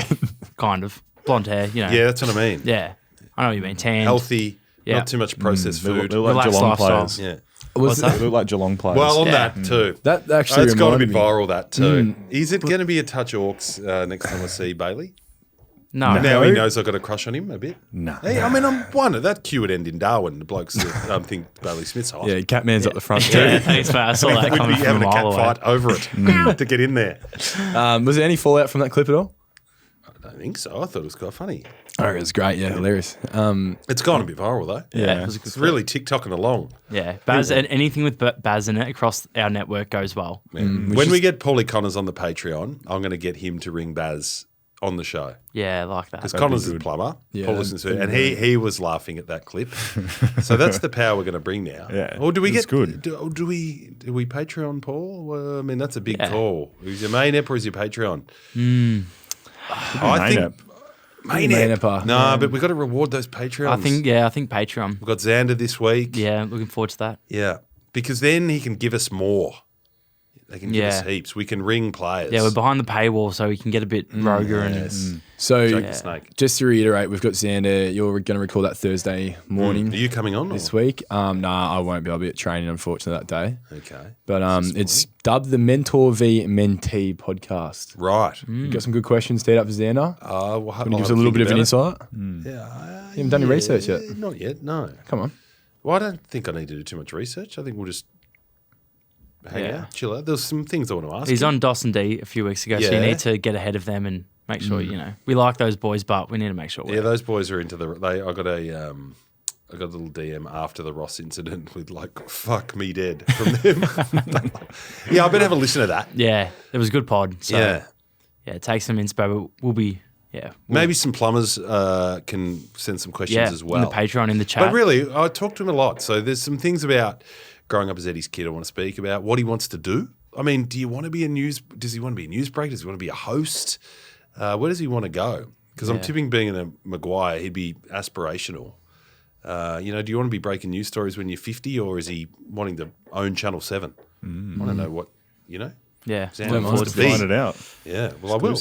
kind of blonde hair, you know. Yeah, that's what I mean. Yeah. I know what you mean. Tan. Healthy, Yeah. not too much processed They look food. like Relaxed Geelong lifestyle. players. Yeah. What's They that? look like Geelong players. Well, on Yeah. that too. That actually It's got to be reminded me. viral, that too. Is it going to be a touch orcs next time I see Bailey? No. Now he knows I've got a crush on him a bit. No. Hey, I mean, I'm one of that queue would end in Darwin. The blokes that think Bailey Smith's hot. Yeah, Catman's up the front too. Yeah, thanks, mate. I saw that We'd be coming from a having a cat mile away. fight over it to get in there. Was there any fallout from that clip at all? I don't think so. I thought it was quite funny. Oh, it was great. Yeah, hilarious. It's gone a bit viral though. Yeah, it was a good It's really TikToking along. Yeah, Baz, and anything with Baz in it across our network goes well. When we get Paulie Connors on the Patreon, I'm going to get him to ring Baz on the show. Yeah, I like that. Because Connors is a plumber. Yeah, Paul listens to it, and he was laughing at that clip. So that's the power we're going to bring now. Yeah, Or do we it's get good. Do we Patreon Paul? Well, I mean, that's a big Yeah. call. Is your main app or is your Patreon? Main app. main Main app. app, No, but we've got to reward those Patreons. I think Patreon. we've got Xander this week. Yeah, looking forward to that. Yeah. Because then he can give us more. They can give us Yeah. heaps. We can ring players. Yeah, we're behind the paywall, so we can get a bit roguer and So, Jake the Snake. just to reiterate, we've got Xander. You're going to record that Thursday morning Are you coming on? this or- week. Nah, I won't be. I'll be at training, unfortunately, that day. Okay. But it's dubbed the Mentor v Mentee podcast. Right. You got some good questions teed up for Xander. Well, Can you give us a little bit of an insight? Yeah. You haven't done any research yet. Not yet, no. Come on. Well, I don't think I need to do too much research. I think we'll just hang out, chill out. There's some things I want to ask. he's you. on Doss and D a few weeks ago, so Yeah. you need to get ahead of them and make sure we like those boys, but we need to make sure. Yeah, those boys are into the. I got a little DM after the Ross incident with like "fuck me dead" from them. Yeah, I better have a listen to that. Yeah, it was a good pod. So, Yeah, take some inspo, but we'll be maybe some plumbers can send some questions as well. in the Patreon in the chat. But really, I talk to him a lot. So there's some things about growing up as Eddie's kid I want to speak about, what he wants to do. I mean, does he want to be a news break? Does he want to be a host? Where does he want to go? Because I'm tipping being a Maguire, he'd be aspirational. Do you want to be breaking news stories when you're 50 or is he wanting to own Channel 7? I don't know what, Yeah, Xander looking wants forward to to be. Find it out. Yeah, well, I will.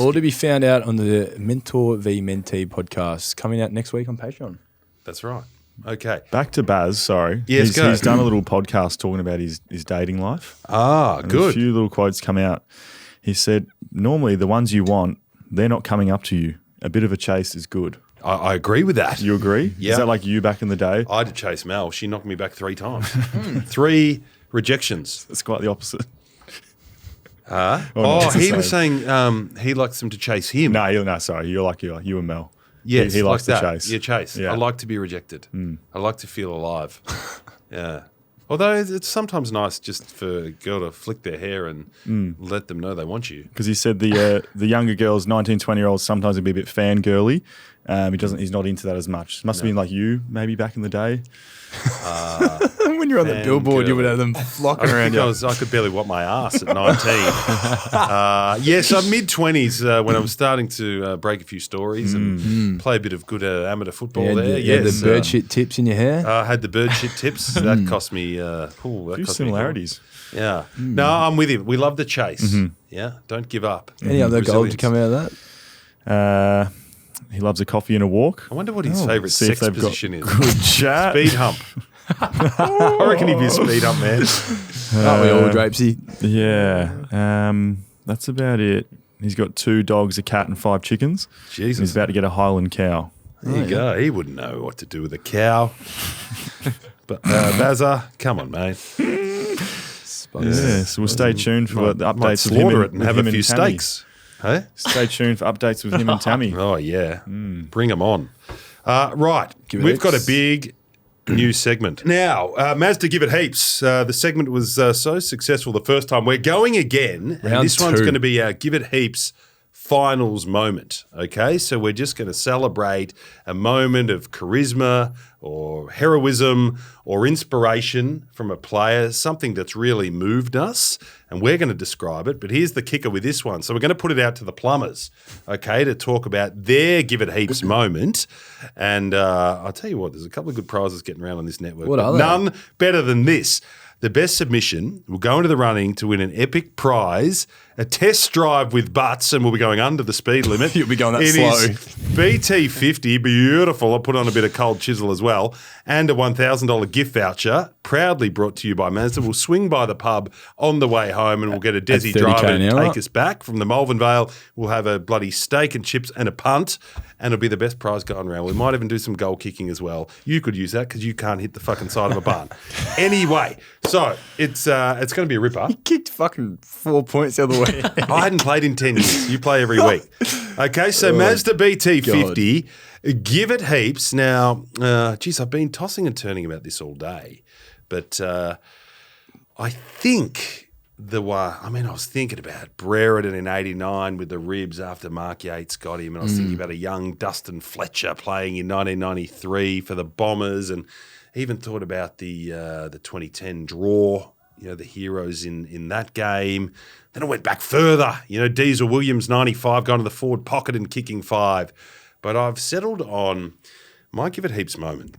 All to be found out on the Mentor v Mentee podcast coming out next week on Patreon. That's right. Okay. Back to Baz, sorry. Yes, go. He's done a little podcast talking about his dating life. Ah, And A good. few little quotes come out. He said, normally the ones you want, they're not coming up to you. A bit of a chase is good. I agree with that. You agree? Yeah. Is that like you back in the day? I had to chase Mel. She knocked me back 3 times. 3 rejections. It's quite the opposite. Oh, it's the he was same. saying he likes them to chase him. No, sorry. You're like you and Mel. Yes, he likes like to that. chase. Yeah, chase. Yeah. I like to be rejected. I like to feel alive. Yeah. Although it's sometimes nice just for a girl to flick their hair and let them know they want you. Because he said the younger girls, 19, 20-year-olds, sometimes would be a bit fangirly. He's not into that as much. Must have been like you, maybe back in the day. When you're on the Fan billboard, you girl. would have them flocking around you. I could barely wipe my ass at 19. So mid-20s when I'm starting to break a few stories and play a bit of good amateur football there. Yes, the bird shit tips in your hair. I had the bird shit tips. That cost me. A few cost similarities. Me yeah. No, I'm with him. We love the chase. Yeah. Don't give up. Any other gold to come out of that? He loves a coffee and a walk. I wonder what his favourite See if sex they've got position is. Good chat. Speed hump. I reckon he'd be a speed hump man. Aren't we all, Drapesy? Yeah. That's about it. He's got 2 dogs, a cat, and 5 chickens. Jesus. And he's about to get a Highland cow. There you go. He wouldn't know what to do with a cow. But Bazza, come on, mate. Yeah, so we'll stay tuned for the Might updates with him slaughter and, it and with have him a few and Tammy. steaks. Hey? Stay tuned for updates with him and Tammy. Oh, yeah. Bring them on. Right. Give it We've got a heaps. big new segment. Now, Mazda Give It Heaps. The segment was so successful the first time. We're going again. And Round this one's 2. going to be our Give It Heaps finals moment. Okay, so we're just going to celebrate a moment of charisma or heroism or inspiration from a player, something that's really moved us, and we're going to describe it. But here's the kicker with this one. So we're going to put it out to the Plumbers, okay, to talk about their Give It Heaps moment. And I'll tell you what, there's a couple of good prizes getting around on this network. What but are they? none better than this. The best submission will go into the running to win an epic prize, a test drive with butts, and we'll be going under the speed limit. You'll be going that It slow. is BT50, beautiful. I'll put on a bit of cold chisel as well, and a $1,000 gift voucher, proudly brought to you by Mazda. We'll swing by the pub on the way home and we'll get a Desi 30K driver an to hour. take us back from the Malvern Vale. We'll have a bloody steak and chips and a punt, and it'll be the best prize going around. We might even do some goal kicking as well. You could use that because you can't hit the fucking side of a barn. Anyway, so it's going to be a ripper. Kicked fucking 4 points the other way. I hadn't played in 10 years. You play every week. Okay, so Mazda BT50, Give It Heaps. Now, geez, I've been tossing and turning about this all day, but I think I was thinking about Brereton in 89 with the ribs after Mark Yates got him, and I was thinking about a young Dustin Fletcher playing in 1993 for the Bombers, and even thought about the 2010 draw, the heroes in that game. Then I went back further, Diesel Williams, 95, going to the forward pocket and kicking 5. But I've settled on my Give It Heaps moment.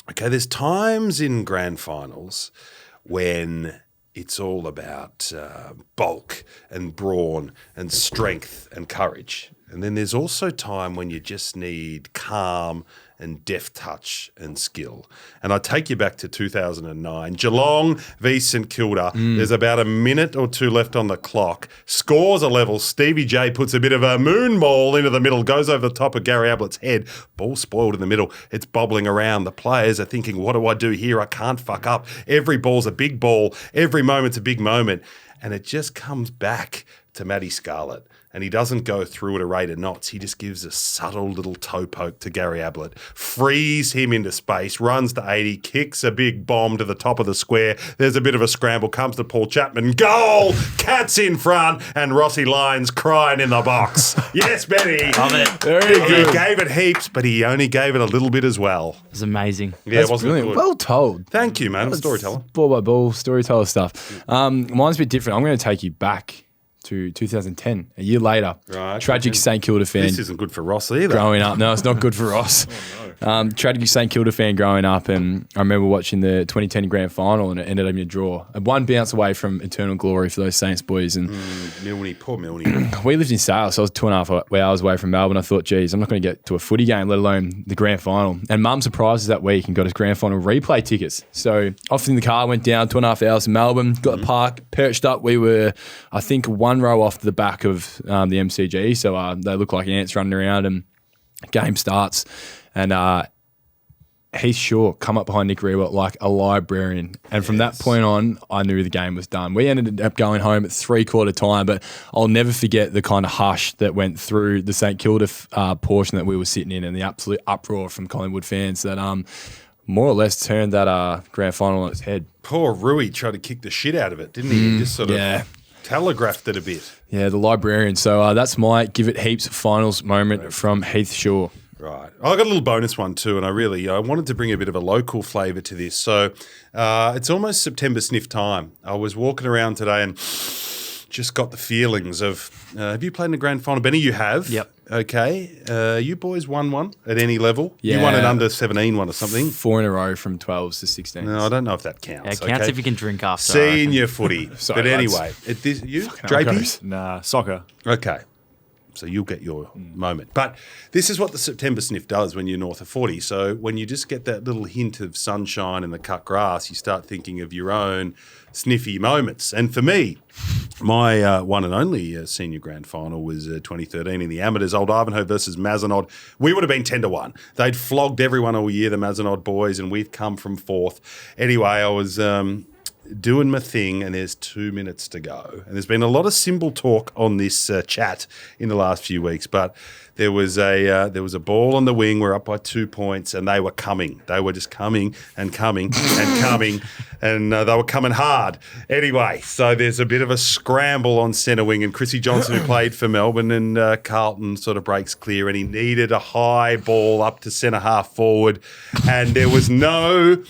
Okay, there's times in grand finals when it's all about bulk and brawn and strength and courage. And then there's also time when you just need calm and deft touch and skill. And I take you back to 2009. Geelong v St Kilda. There's about a minute or two left on the clock. Scores a level. Stevie J puts a bit of a moon ball into the middle, goes over the top of Gary Ablett's head. Ball spoiled in the middle. It's bobbling around. The players are thinking, what do I do here? I can't fuck up. Every ball's a big ball. Every moment's a big moment. And it just comes back to Matty Scarlett. And he doesn't go through at a rate of knots. He just gives a subtle little toe poke to Gary Ablett, frees him into space, runs to 80, kicks a big bomb to the top of the square. There's a bit of a scramble, comes to Paul Chapman. Goal! Cats in front, and Rossi Lyons crying in the box. Yes, Benny. Love it. Very He good. gave it heaps, but he only gave it a little bit as well. It was amazing. Yeah, That's it wasn't brilliant. good. Well told. Thank you, man. I'm a storyteller. Ball by ball, storyteller stuff. Mine's a bit different. I'm going to take you back to 2010, a year later. Right, Tragic okay. St Kilda fan This isn't good for Ross either. growing up. No, it's not good for Ross. Tragic St Kilda fan growing up, and I remember watching the 2010 grand final, and it ended up in a draw. One bounce away from eternal glory for those Saints boys. And Milne, poor Milne. we lived in Sales, so I was 2.5 hours away from Melbourne. I thought, geez, I'm not going to get to a footy game, let alone the grand final. And Mum surprised us that week and got us grand final replay tickets. So off in the car, went down 2.5 hours to Melbourne, got the park, perched up. We were, I think, one row off the back of the MCG, so they look like ants running around, and game starts, and Heath Shaw come up behind Nick Rewalt like a librarian, and from that point on, I knew the game was done. We ended up going home at 3/4 time, but I'll never forget the kind of hush that went through the St Kilda portion that we were sitting in, and the absolute uproar from Collingwood fans that more or less turned that grand final on its head. Poor Rui tried to kick the shit out of it, didn't he? He just sort of telegraphed it a bit. Yeah, the librarian. So that's my Give It Heaps finals moment from Heath Shaw. Right. I got a little bonus one too, and I wanted to bring a bit of a local flavour to this. So it's almost September sniff time. I was walking around today and just got the feelings of, have you played in a grand final? Benny, you have? Yep. Okay. You boys won one at any level? Yeah. You won an under 17 one or something? 4 in a row from 12s to 16s. No, I don't know if that counts. Yeah, it counts okay? if you can drink after. I reckon. Senior footy. Sorry, But lads. anyway, you, hell, Drapey? guys. Nah, soccer. Okay. So you'll get your moment. But this is what the September sniff does when you're north of 40. So when you just get that little hint of sunshine in the cut grass, you start thinking of your own sniffy moments. And for me, my one and only senior grand final was 2013 in the amateurs, Old Ivanhoe versus Mazenod. We would have been 10-1. They'd flogged everyone all year, the Mazenod boys, and we've come from fourth. Anyway, I was doing my thing, and there's 2 minutes to go. And there's been a lot of symbol talk on this chat in the last few weeks, but there was a ball on the wing. We're up by 2 points, and they were coming. They were just coming and coming and coming, and they were coming hard. Anyway, so there's a bit of a scramble on centre wing, and Chrissy Johnson, who played for Melbourne and Carlton, sort of breaks clear, and he needed a high ball up to centre half forward, and there was no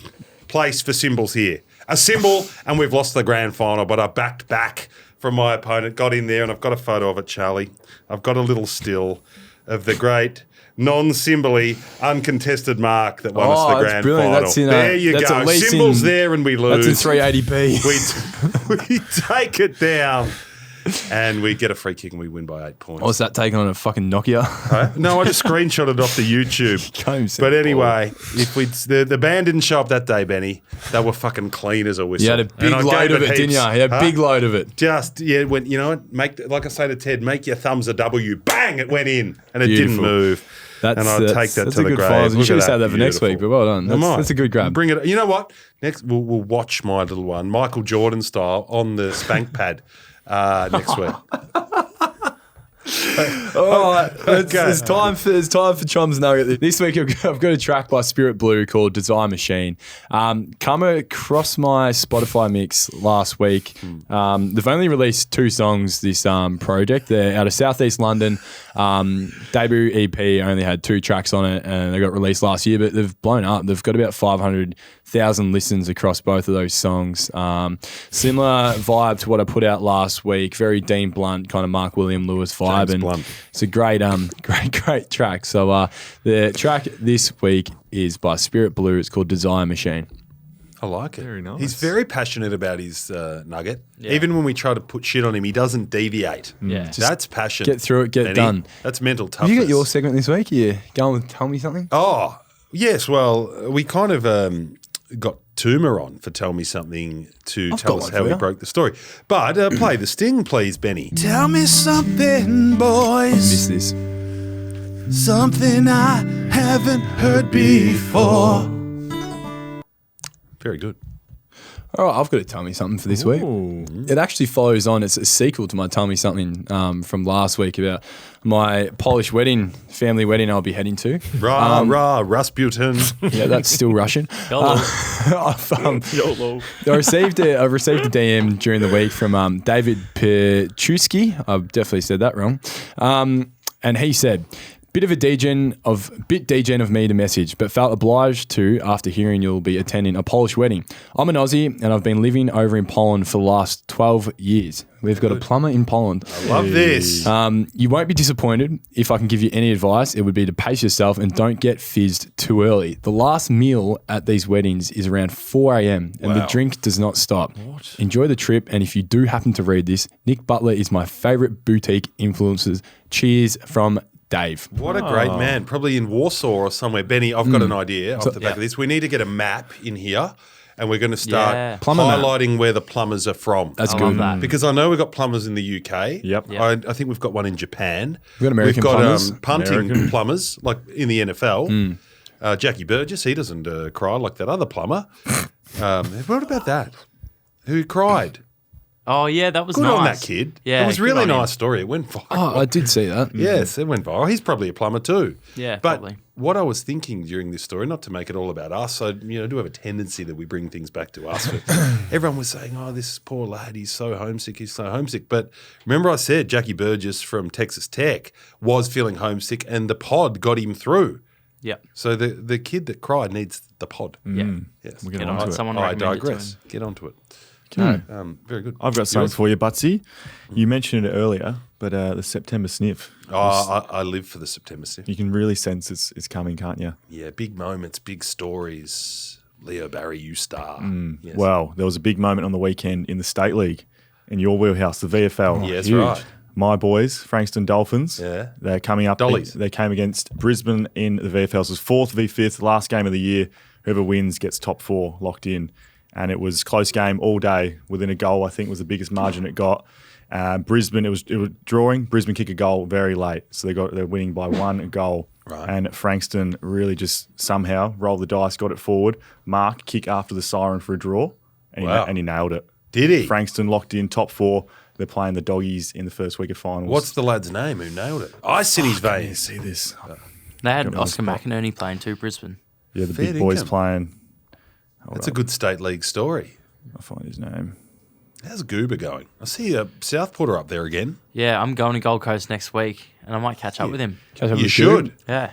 place for symbols here. A symbol, and we've lost the grand final, but I backed back from my opponent, got in there, and I've got a photo of it, Charlie. I've got a little still of the great non-symbol-y, uncontested mark that won us the grand brilliant. final. That's in there you that's go. at least Symbols in, there, and we lose. That's in 380p. We take it down. And we get a free kick and we win by 8 points. What's that taking on a fucking Nokia? No, I just screenshotted off the YouTube. But anyway, the band didn't show up that day, Benny. They were fucking clean as a whistle. You had a big load of it, didn't you? You had a big load of it. Just, when you know what, like I say to Ted, make your thumbs a W. Bang, it went in. And it didn't move. And I'll take that to the grave. You should have said that for next week, but well done. That's a good grab. Bring it. You know what? Next, we'll watch my little one, Michael Jordan style, on the spank pad. Next week. All right, it's time for Chom's Nugget. This week I've got a track by Spirit Blue called Desire Machine. Come across my Spotify mix last week. They've only released 2 songs this project. They're out of Southeast London. Debut EP only had 2 tracks on it, and they got released last year, but they've blown up. They've got about 500,000 listens across both of those songs. Similar vibe to what I put out last week. Very Dean Blunt, kind of Mark William Lewis vibe. James and Blunt. It's a great track. So the track this week is by Spirit Blue. It's called Desire Machine. I like it. Very nice. He's very passionate about his nugget. Yeah. Even when we try to put shit on him, he doesn't deviate. Yeah. That's passion. Get through it, get done. That's mental toughness. Have you got your segment this week? You going with Tell Me Something? Oh, yes. Well, we kind of got Toomer on for Tell Me Something to tell us how he broke the story. But play the sting, please, Benny. Tell me something, boys. Miss this. Something I haven't heard before. Very good. All right, I've got to Tell Me Something for this week. It actually follows on. It's a sequel to my Tell Me Something from last week about my Polish family wedding I'll be heading to. Rasputin. Yeah, that's still Russian. I've received a DM during the week from David Pechuski. I've definitely said that wrong. And he said, bit degen of me to message, but felt obliged to after hearing you'll be attending a Polish wedding. I'm an Aussie and I've been living over in Poland for the last 12 years. We've got a plumber in Poland. I love this. You won't be disappointed. If I can give you any advice, it would be to pace yourself and don't get fizzed too early. The last meal at these weddings is around 4 a.m. and the drink does not stop. Enjoy the trip, and if you do happen to read this, Nick Butler is my favourite boutique influencers. Cheers from Dave. What a great man. Probably in Warsaw or somewhere. Benny, I've got an idea off the back of this. We need to get a map in here, and we're going to start highlighting where the plumbers are from. That's good. Because I know we've got plumbers in the UK. Yep. I think we've got one in Japan. We've got American plumbers. Punting plumbers, like in the NFL. Jackie Burgess, he doesn't cry like that other plumber. What about that? Who cried? Oh, yeah, that was Good nice. on that kid. Yeah, it was a really nice story. It went viral. Oh, I did see that. Yes, it went viral. He's probably a plumber too. Yeah, but probably. What I was thinking during this story, not to make it all about us, I do have a tendency that we bring things back to us. But everyone was saying, "Oh, this poor lad, he's so homesick. He's so homesick." But remember, I said Jackie Burgess from Texas Tech was feeling homesick, and the pod got him through. Yep. So the kid that cried needs the pod. Yeah. Yes. We'll Get on it. Someone I recommend it to digress. him. Get onto it. Okay. Very good. I've got something for you, Butsy. You mentioned it earlier, but the September sniff. I live for the September sniff. You can really sense it's coming, can't you? Yeah, big moments, big stories. Leo Barry, you star. Yes. Well, there was a big moment on the weekend in the State League, in your wheelhouse, the VFL. Yes, right. my boys, Frankston Dolphins. Yeah. They're coming up. Dollies. They came against Brisbane in the VFLs. It was 4th v 5th, last game of the year. Whoever wins gets top 4 locked in. And it was close game all day. Within a goal, I think, was the biggest margin it got. Brisbane, it was drawing. Brisbane kick a goal very late, so they're winning by 1 goal. Right. And Frankston really just somehow rolled the dice, got it forward. Mark kick after the siren for a draw, and, Wow. he nailed it. Did he? Frankston locked in top 4. They're playing the Doggies in the first week of finals. What's the lad's name who nailed it? Ice in his veins. See this? They had Got me on the Oscar spot. McInerney playing too, Brisbane. Yeah, the Fair big boys income. playing. That's a good state league story. I'll find his name. How's Goober going? I see Southporter up there again. Yeah, I'm going to Gold Coast next week, and I might catch up with him. You should. Yeah.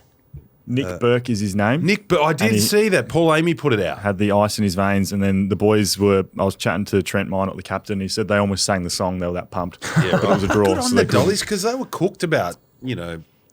Nick Burke is his name. Nick, but I did And he- see that. Paul Amy put it out. Had the ice in his veins, and then the boys were. I was chatting to Trent Minot, the captain. He said they almost sang the song. They were that pumped. Yeah, But it was a draw. Good on so the they couldn't- Dollies because they were cooked about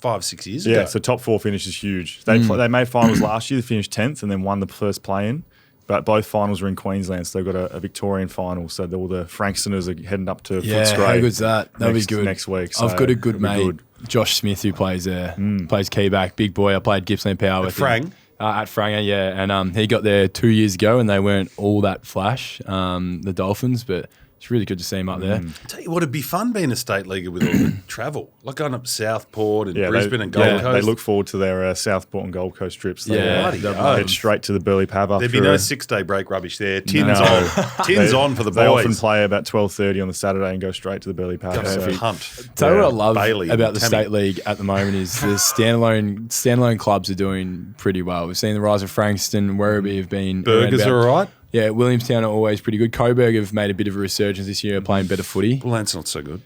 5-6 years ago. Yeah, so top 4 finish is huge. They they made finals last year. They finished 10th and then won the first play-in. But both finals were in Queensland, so they've got a Victorian final. So all the Frankstoners are heading up to Yeah, Footscray. how good's that? That'll be good. Next week. I've so got a good it'll be mate, good. Josh Smith, who plays there. Plays key back, big boy. I played Gippsland Power with Frang? him. At Franger, yeah. And he got there 2 years ago, and they weren't all that flash, the Dolphins, but it's really good to see him up there. Tell you what, it'd be fun being a state leaguer with all the travel, like going up Southport and Yeah, Brisbane and Gold Coast. Coast. They look forward to their Southport and Gold Coast trips. They, Yeah, they they'll head straight to the Burleigh Pab after There'd be no 6-day break rubbish there. Tins No. on, tins on for the They often boys. play about 12:30 on the Saturday and go straight to the Burleigh Pab. Go So- hunt. Tell you Yeah, what I love Bailey about and the Tammy. state league at the moment is the standalone clubs are doing pretty well. We've seen the rise of Frankston, Werribee have been Burgers around are about- all right. Yeah, Williamstown are always pretty good. Coburg have made a bit of a resurgence this year, playing better footy. Well, that's not so good.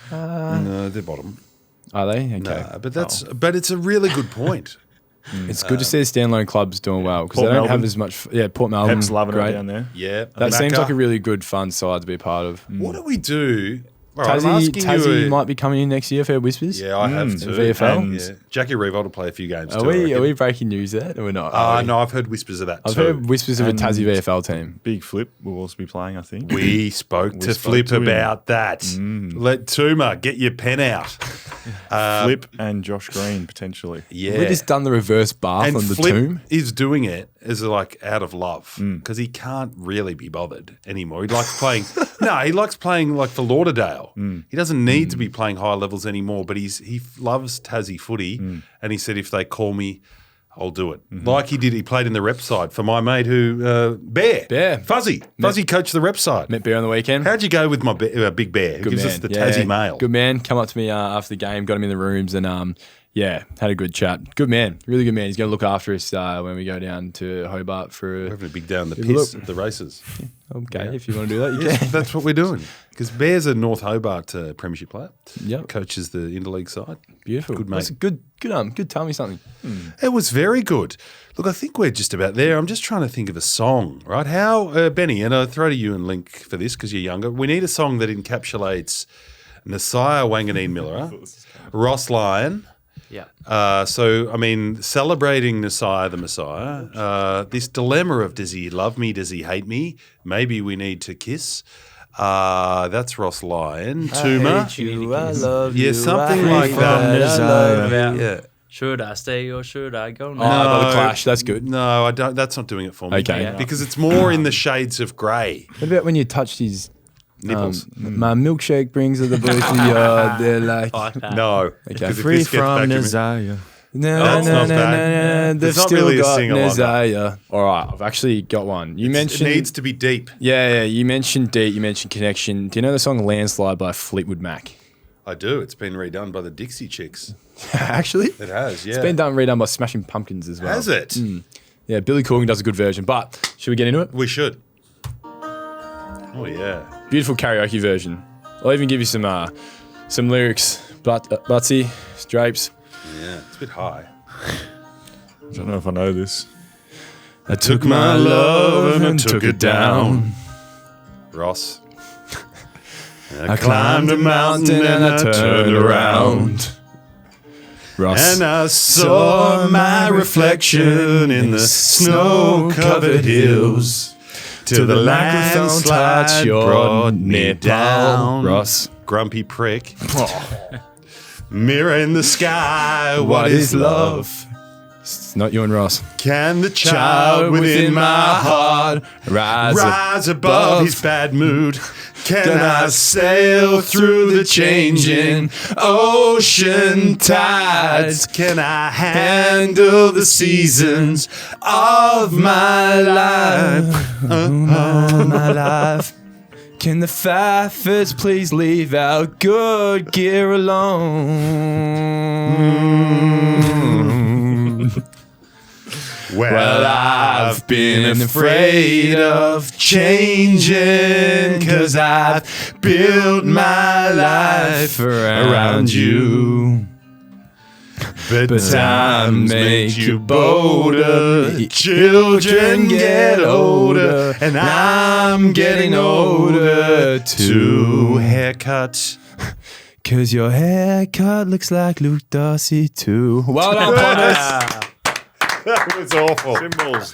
No, they're bottom. Are they? Okay. No, but it's a really good point. It's good to see the standalone clubs doing well because Port they don't have Melbourne. as much. Yeah, Port Melbourne. Pep's loving great. it down there. Yeah, That seems Macca. like a really good, fun side to be a part of. What do we do? All right, I'm Tassie, asking Tassie you. might be coming in next year. Fair whispers. Yeah, I have to. VFL? And, yeah. Jackie Revolt will play a few games Are too. we? Are we breaking news there? Or we're not? No, I've heard whispers of that I've too. heard whispers of a And- Tassie VFL team. Big Flip will also be playing, I think. We spoke to spoke Flip to him. about that. Let Tuma get your pen out. Flip and Josh Green, potentially. Yeah. We just done the reverse bath and on the Flip tomb. is doing it as like out of love because he can't really be bothered anymore. He likes playing. No, he likes playing like for Lauderdale. He doesn't need to be playing high levels anymore. But he loves Tassie footy, and he said if they call me, I'll do it. Like he did. He played in the rep side for my mate who Bear Fuzzy coached the rep side. Met Bear on the weekend. How'd you go with my Big Bear? Who Good gives man. us the Yeah, Tassie mail. Good man. Come up to me after the game, got him in the rooms, and yeah, had a good chat. Good man. Really good man. He's going to look after us when we go down to Hobart for We're having a big down the Have a piss look. at the races. Okay, if you want to do that, you Yeah, can. that's what we're doing. Because Bear's a North Hobart premiership player. Yep. Coaches the interleague side. Beautiful. Good, mate. That's good. Tell me something. It was very good. Look, I think we're just about there. I'm just trying to think of a song, right? How, Benny, and I'll throw to you and Link for this because you're younger. We need a song that encapsulates Nasiah Wanganeen Miller, Ross Lyon. Yeah. So, I mean, celebrating Nasiah the Messiah, this dilemma of does he love me, does he hate me? Maybe we need to kiss. That's Ross Lyon. Tuma. You, I love Yeah, you. something I like hate that. you, I love you. Yeah. Should I stay or should I go Oh, now? the Clash. That's good. No, I don't. That's not doing it for me. Okay. Yeah. Because it's more in the shades of grey. What about when you touched his Nipples. my milkshake brings of the boys to the yard. They're like, Like that. No. Okay. Because if Free this gets back from to me- desire. no, That's not bad. they've It's not still really a got singer like that. Nasiah. All right, I've actually got one. You It mentioned needs to be deep. Yeah, you mentioned Deep, you mentioned Connection. Do you know the song Landslide by Fleetwood Mac? I do. It's been redone by the Dixie Chicks. Actually? It has, yeah. It's been redone by Smashing Pumpkins as well. Has it? Yeah, Billy Corgan does a good version. But should we get into it? We should. Oh, yeah. Beautiful karaoke version. I'll even give you some lyrics. Butsy, Drapes. Yeah. It's a bit high. I don't know if I know this. I took my love and took it down. Ross. I climbed a mountain and I turned around. Ross. And I saw my reflection in the snow-covered hills. till the landslide brought me down. Ross. Grumpy prick. Mirror in the sky, what is love? It's not you and Ross. Can the child within my heart rise above his bad mood? Can I sail through the changing ocean tides? Can I handle the seasons of my life? My life. Can the Faffers please leave our good gear alone? Well, I've been afraid of changing, 'cause I've built my life around you. But time makes you bolder. Children get older, and I'm getting older too. Haircut. 'Cause your haircut looks like Luke Darcy too. Well done, Plummers. That was awful. Symbols.